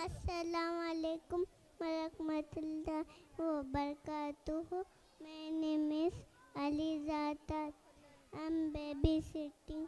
Assalamu alaikum warahmatullahi wabarakatuh. My name is Alizata. I'm babysitting.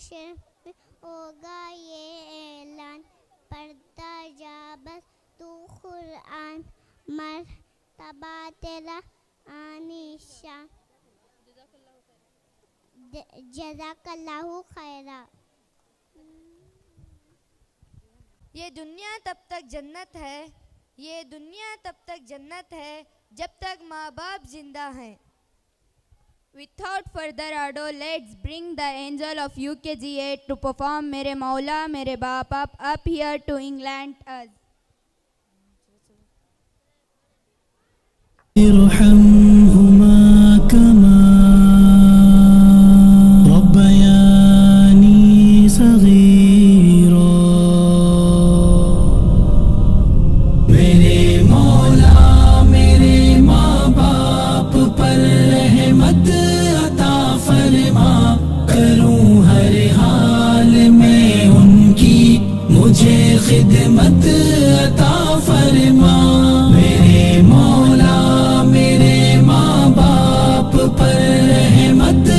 شرف ہوگا یہ اعلان پڑھتا جا بس تو قرآن مرتبہ تیرا آنی شان جزاک اللہ خیرا. یہ دنیا تب تک جنت ہے، یہ دنیا تب تک جنت ہے جب تک ماں باپ زندہ ہیں. Without further ado, let's bring the angel of UKG8 to perform Mere Maula Mere Baap up here to England us. ارحمهما كما ربياني صغيرا. میرے مولا میرے ماں باپ پر رحمت عطا فرما، کروں ہر حال میں ان کی مجھے خدمت عطا فرما. میرے مولا میرے ماں باپ پر رحمت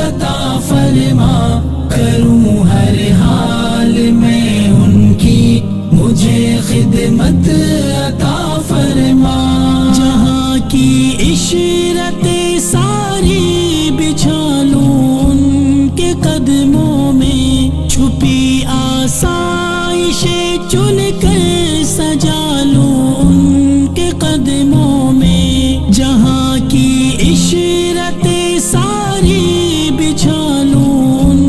عطا فرما، کروں ہر حال میں ان کی مجھے خدمت عطا فرما. جہاں کی عشرتیں ساری بچھا لوں ان کے قدموں میں، چھپی آسائشیں چن کر سجا لوں ان کے قدموں میں. جہاں کی عشرتیں ساری بچھا لوں ان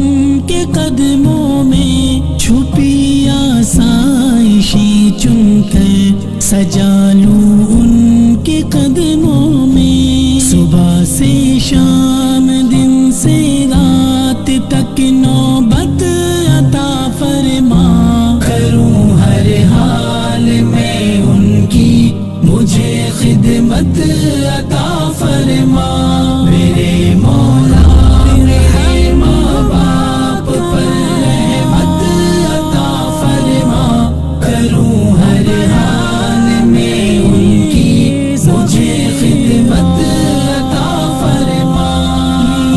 کے قدموں میں، چھپی آسائشیں چن کر سجا لوں ان کے قدموں میں. صبح سے شام دن سے رات تک نوبت عطا فرما، کروں ہر حال میں ان کی مجھے خدمت عطا فرما. میرے مولا میرے ماں باپ پر رحمت عطا فرما، کروں ہر حال میں ان کی مجھے خدمت عطا فرما.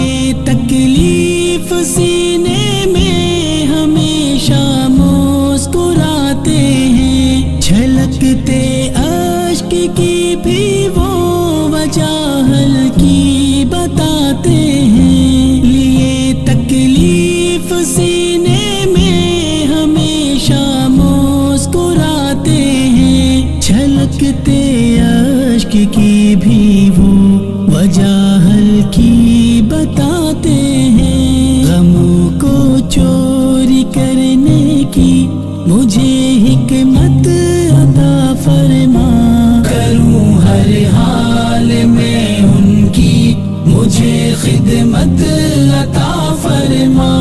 یہ تکلیف سینے میں ہمیشہ مسکراتے ہیں، چھلکتے اشک کی بھی وہ وجہ ہلکی بتاتے ہیں. لیے تکلیف سینے میں ہمیشہ مسکراتے ہیں، چھلکتے اشک کی بھی وہ وجہ ہلکی بتاتے ہیں. غموں کو چوری کرنے کی مجھے حکمت عطا فرما، کروں ہر حال میں ان کی مجھے خدمت عطا فرما.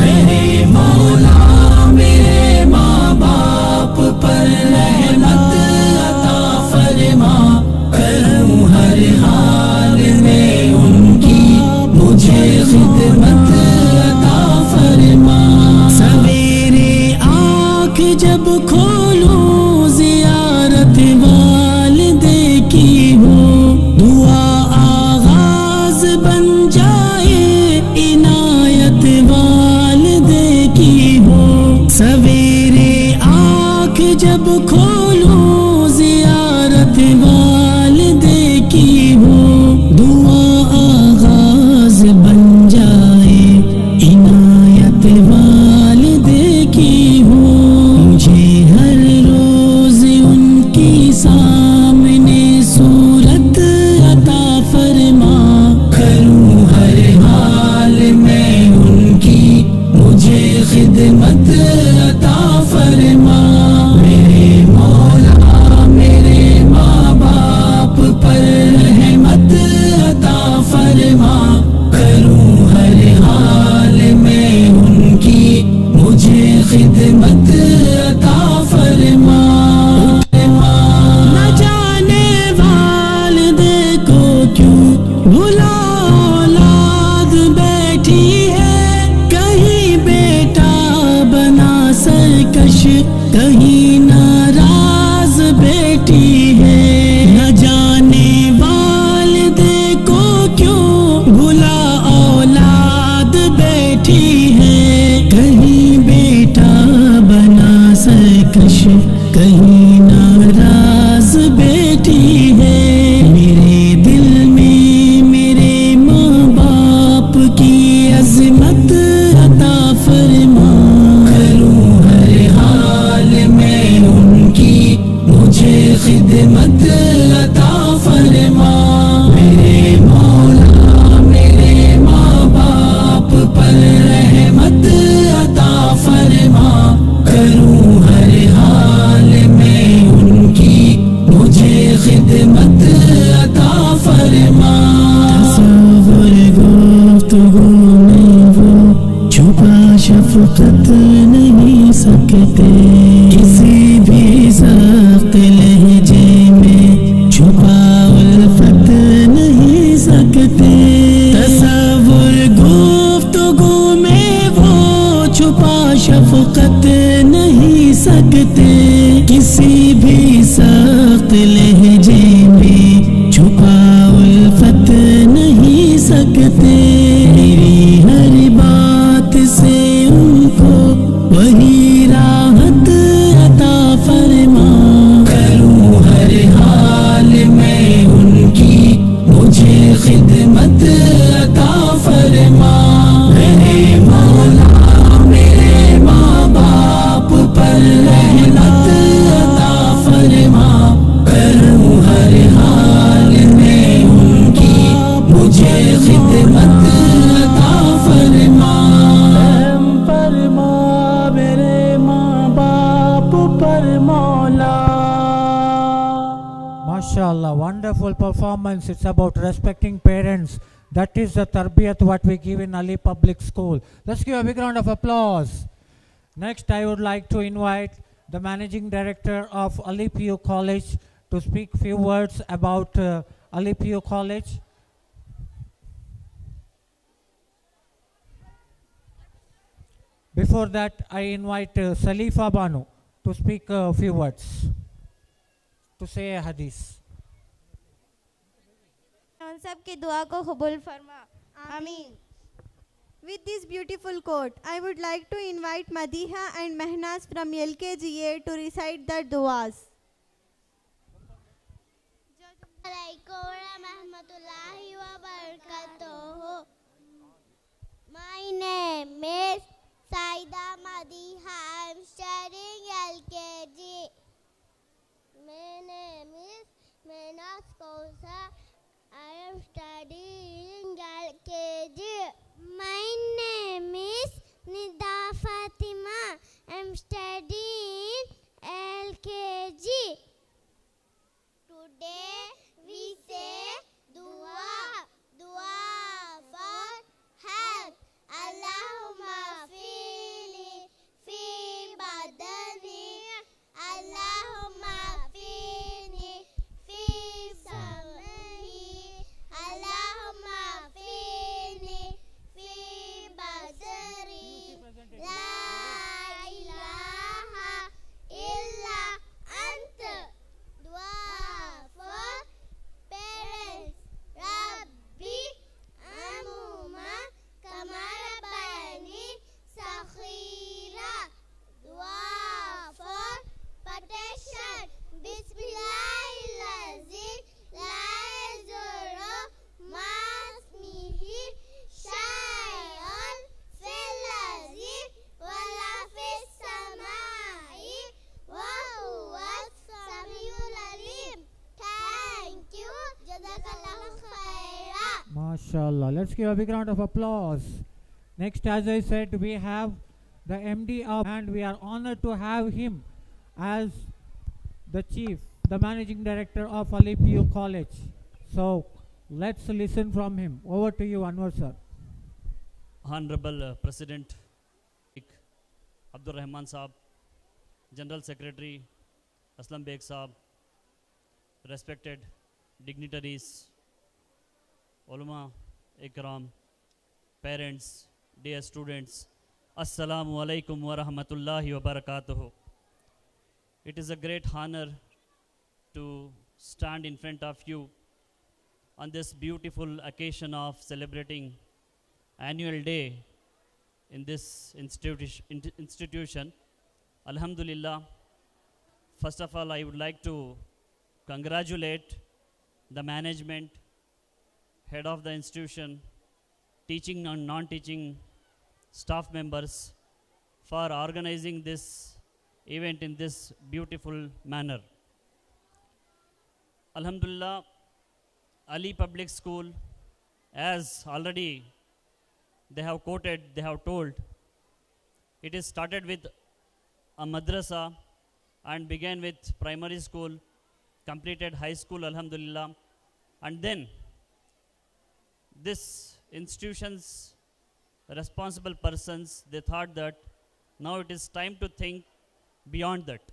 میرے مولا میرے ماں باپ پر رحمت عطا فرما، کروں ہر حال میں ان کی مجھے خدمت عطا فرما. سویرے آنکھ جب کھولوں زیارت والدے کی ہو، دعا آغاز بن جائے عنایت والدے شفقت نہیں سکتے کسی بھی سخت لہجے میں چھپا الفت نہیں سکتے تصور گفتگو میں وہ چھپا شفقت نہیں سکتے کسی بھی سخت لہجے میں چھپا الفت نہیں سکتے میری ہر بات سے ان کو وہی راحت عطا فرما کروں ہر حال میں ان کی مجھے خدمت عطا فرما میرے مولا میرے ماں باپ پر رحمت عطا فرما کروں ہر حال میں ان کی مجھے خدمت عطا فرما رحم فرما میرے ماں باپ پر مولا MashaAllah, wonderful performance. It's about respecting parents. That is the tarbiyat what we give in Ali Public School. Let's give a big round of applause. Next, I would like to invite the Managing Director of Ali PU College to speak few words about Ali PU College. Before that, I invite Salifa Banu to speak a few words, to say a hadith. ان سب کی دعا کو قبول فرما آمین. With this beautiful quote, I would like to invite Madiha and Mehnaz from LKGA to recite their duas. Assalamualaikum warahmatullahi wabarakatuh. My name is Saida Madiha. I am studying LKG. My name is Mehnaz Kausar. I am studying LKG. My name is Nida Fatima. I am studying LKG. Today we say dua for health. Allahumma fini fi badani. Allahumma fini fi sam'i. Allahumma fini fi basari. La ilaha illa anta. Dua for parents. Rabbi amuma kama rabbani saghira. Dua for protection. Bismillahirrahmanirrahim. La yazuru masmihi shay'un fil ardi wala fis samai wa huwa as-sami'ul alim. Thank you. Jazakallahu khairan. MashaAllah. Let's give a big round of applause. Next, as I said, we have the MD of, and we are honored to have him as the chief, the managing director of Ali PU College. So let's listen from him. Over to you, Anwar sir. Honorable President Abdur Rahman Saab, General Secretary Aslam Beg Saab, respected dignitaries, ulama ikram, parents, dear students, Assalamu alaikum wa rahmatullahi wa barakatuhu. It is a great honor to stand in front of you on this beautiful occasion of celebrating annual day in this institution. Alhamdulillah, first of all, I would like to congratulate the management, head of the institution, teaching and non-teaching staff members for organizing this event in this beautiful manner. Alhamdulillah, Ali Public School, as already they have quoted, they have told, it is started with a madrasa and began with primary school, completed high school, alhamdulillah, and then this institutions responsible persons, they thought that now it is time to think beyond that.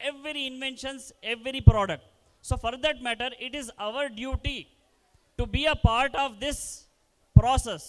every inventions, every product. So for that matter, it is our duty to be a part of this process.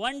$1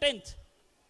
10th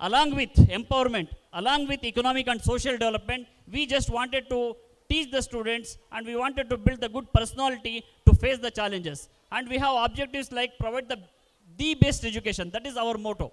along with empowerment, along with economic and social development, we just wanted to teach the students and we wanted to build the good personality to face the challenges. and we have objectives like provide the best education. That is our motto.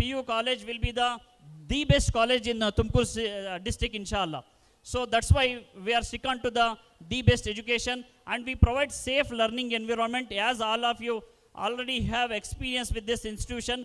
PU college will be the best college in Tumkur district, inshallah. So that's why we are stick on to the best education, and we provide safe learning environment, as all of you already have experience with this institution.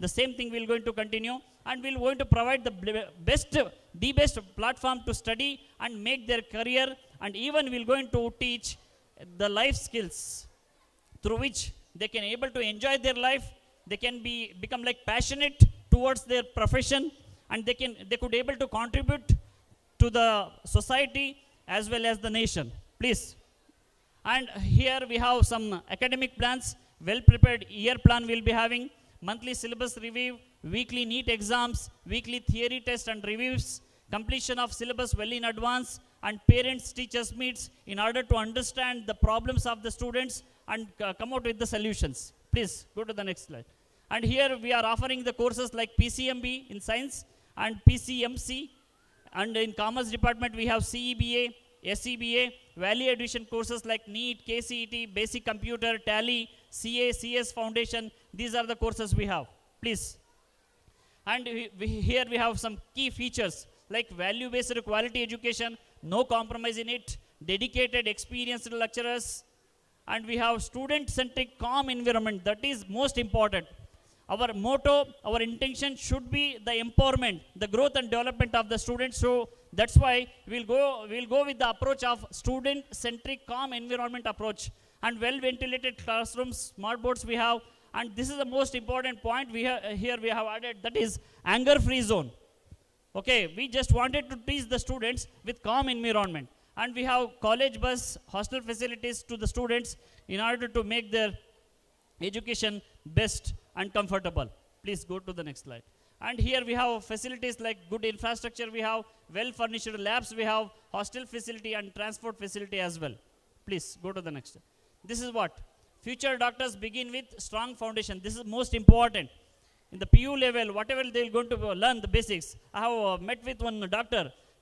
The same thing we're going to continue, and we're going to provide the best platform to study and make their career, and even we're going to teach the life skills through which they can able to enjoy their life. They can become like passionate towards their profession, and they could able to contribute to the society as well as the nation. Please. And here we have some academic plans. Well prepared year plan we'll be having, monthly syllabus review, weekly NEET exams, weekly theory test and reviews, completion of syllabus well in advance, and parents teachers meets in order to understand the problems of the students and come out with the solutions. Please go to the next slide. And here we are offering the courses like PCMB in science and PCMC, and in commerce department we have CEBA, SEBA, value addition courses like NEET, KCET, basic computer, tally, CA, CS foundation. These are the courses we have. Please. And here we have some key features like value based quality education, no compromise in it, dedicated experienced lecturers, and we have student centric calm environment. That is most important. Our motto, our intention should be the empowerment, the growth and development of the students. So that's why we'll go with the approach of student centric calm environment approach, and well ventilated classrooms, smart boards we have, and this is the most important point here we have added, that is anger free zone. Okay, we just wanted to teach the students with calm environment, and we have college bus, hostel facilities to the students in order to make their education best and comfortable. Please go to the next slide. And here we have facilities like good infrastructure, we have well furnished labs, we have hostel facility and transport facility as well. Please go to the next. This is what future doctors begin with strong foundation. This is most important. In the PU level, whatever they're going to learn the basics. I have met with one doctor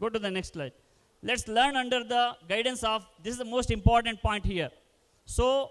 Go to the next slide. Let's learn under the guidance of, this is the most important point here. So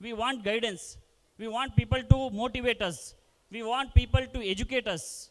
We want guidance. We want people to motivate us. We want people to educate us.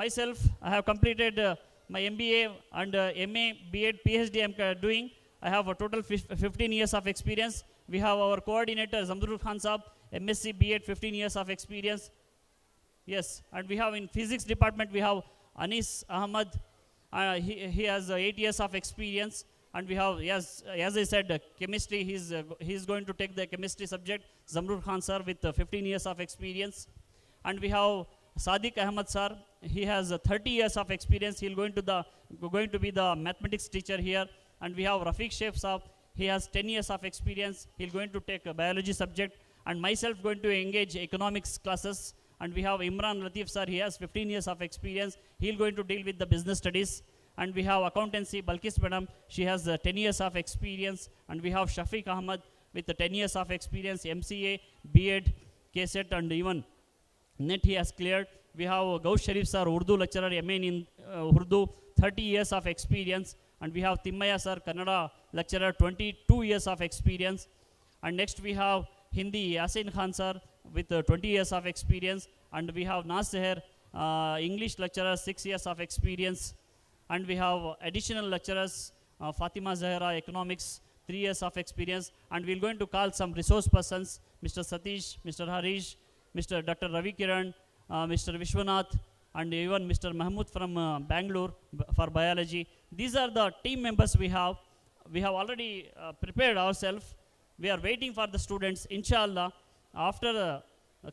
Myself, I have completed my MBA and MA, B.Ed, PhD I am doing. I have a total 15 years of experience. We have our coordinator Zamrul Khan Saab, MSc, B.Ed, 15 years of experience. Yes, and we have in physics department, we have Anis Ahmad. He has 8 years of experience. And we have, yes, as I said, chemistry, he's going to take the chemistry subject, Zamrul Khan sir with 15 years of experience. And we have Sadiq Ahmad sir, he has 30 years of experience. He's going to be the mathematics teacher here. And we have Rafiq Sheikh Saab, he has 10 years of experience. He's going to take a biology subject. And myself going to engage economics classes. And we have Imran Latif sir, he has 15 years of experience. He's going to deal with the business studies. And we have accountancy, Balkis madam, she has 10 years of experience. And we have Shafiq Ahmad with 10 years of experience, MCA, B.Ed, KSET, and even NET he has cleared. We have Gaush Sharif sir, Urdu lecturer, MA in Urdu, 30 years of experience. And we have Timmaya sir, Kannada lecturer, 22 years of experience. And next we have Hindi, Yasin Khan sir with 20 years of experience. And we have Nas Seher, English lecturer, 6 years of experience. And we have additional lecturers, Fatima Zahra, economics, 3 years of experience, and we're going to call some resource persons, Mr. Satish, Mr. Harish, Mr. Dr. Ravi Kiran, Mr. Vishwanath, and even Mr. Mahmood from Bangalore for biology. These are the team members we have. We have already prepared ourselves. We are waiting for the students. Inshallah, after the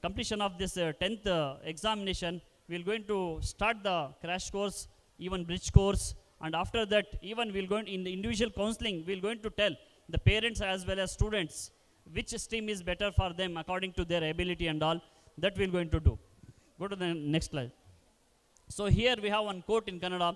completion of this 10th examination, we are going to start the crash course, even bridge course, and after that, even we'll go in the individual counseling, we're going to tell the parents as well as students which stream is better for them according to their ability and all. That we're going to do. Go to the next slide. So here we have one quote in Kannada.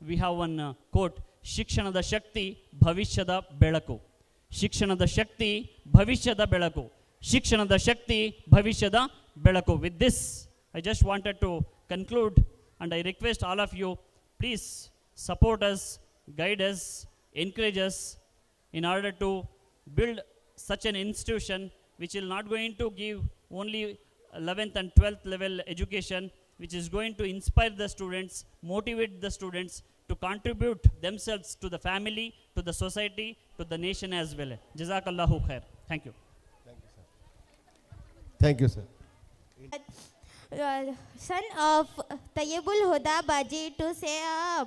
we have one quote, ಶಿಕ್ಷಣದ ಶಕ್ತಿ ಭವಿಷ್ಯದ ಬೆಳಕು. ಶಿಕ್ಷಣದ ಶಕ್ತಿ ಭವಿಷ್ಯದ ಬೆಳಕು. ಶಿಕ್ಷಣದ ಶಕ್ತಿ ಭವಿಷ್ಯದ ಬೆಳಕು. With this, I just wanted to conclude, and I request all of you, please support us, guide us, encourage us in order to build such an institution which will not going to give only 11th and 12th level education, which is going to inspire the students, motivate the students to contribute themselves to the family, to the society, to the nation as well. Jazakallahu khair. Thank you. Thank you, sir. Son of Tayyibul Huda Baji to say a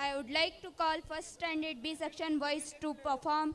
I would like to call first standard B section boys to perform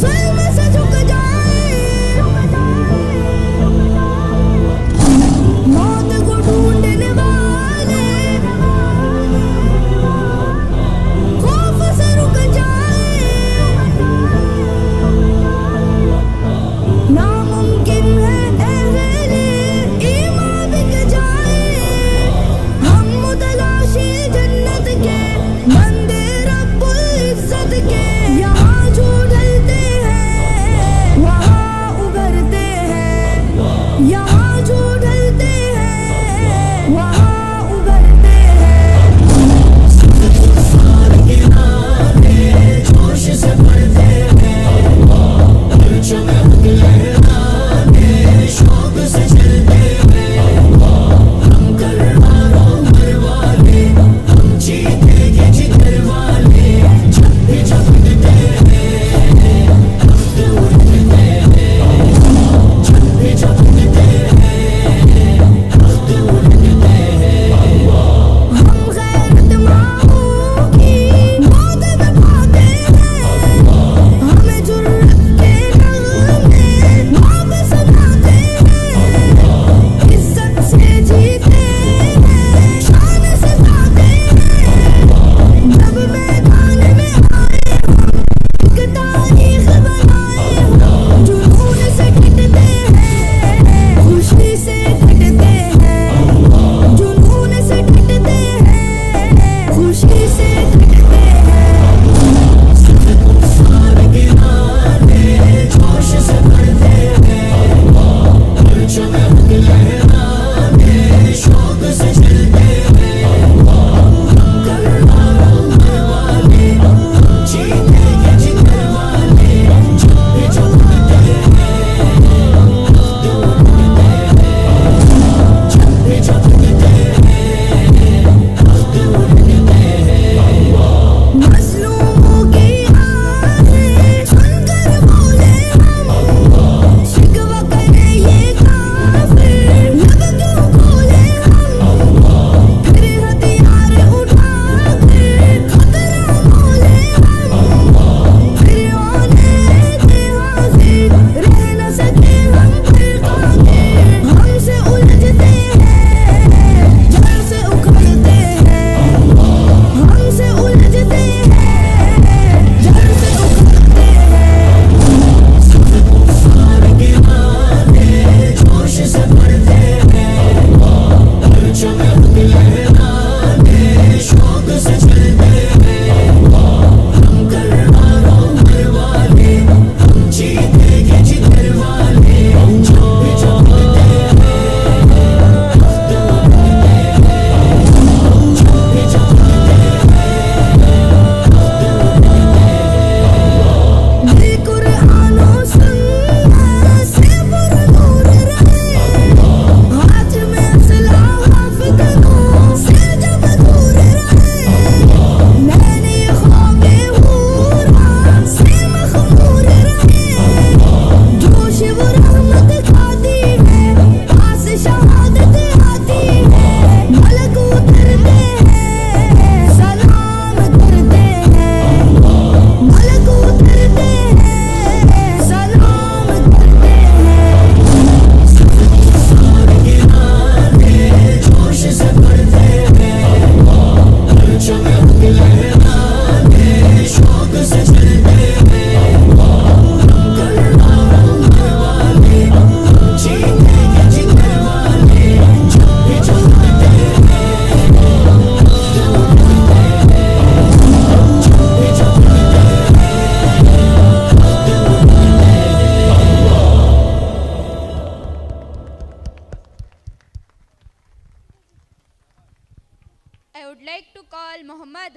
Say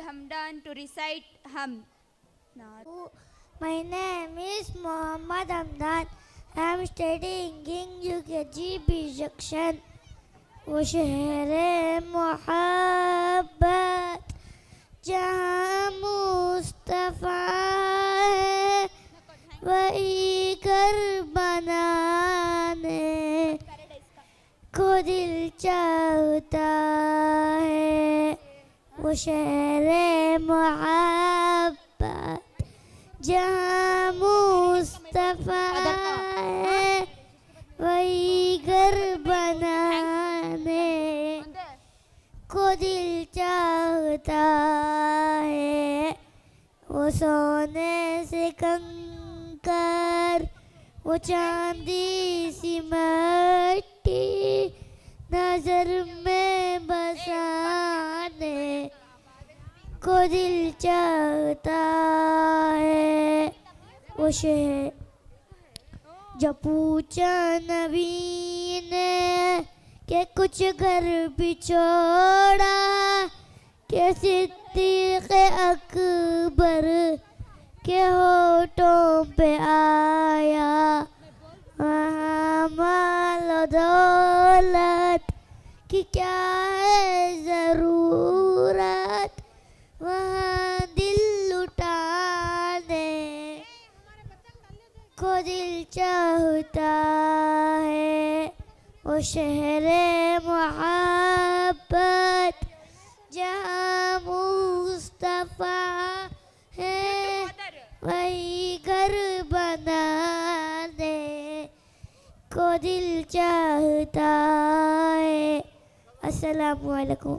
Hamdan to recite Hamd. My name is Muhammad Hamdan. I am studying in UKG B section. وہ شہر محبت جہاں مصطفیٰ ہے وہی گھر بنانے کو دل چاہتا ہے. وہ شہر محبت جہاں مصطفیٰ ہے وہی گھر بنانے کو دل چاہتا ہے. وہ سونے سے کنکر وہ چاندی سی مٹی نظر میں بسانے کو دل چاہتا ہے. وہ شہر جب پوچھا نبی نے کہ کچھ گھر بھی چھوڑا کہ صدیق اکبر کے ہونٹوں پہ آیا وہاں مال و دولت کی کیا ہے ضرورت وہاں دل لٹانے کو دل چاہتا ہے. وہ شہر محبت جہاں مصطفیٰ ہے وہی گھر بنانے کو دل چاہتا ہے. السلام علیکم.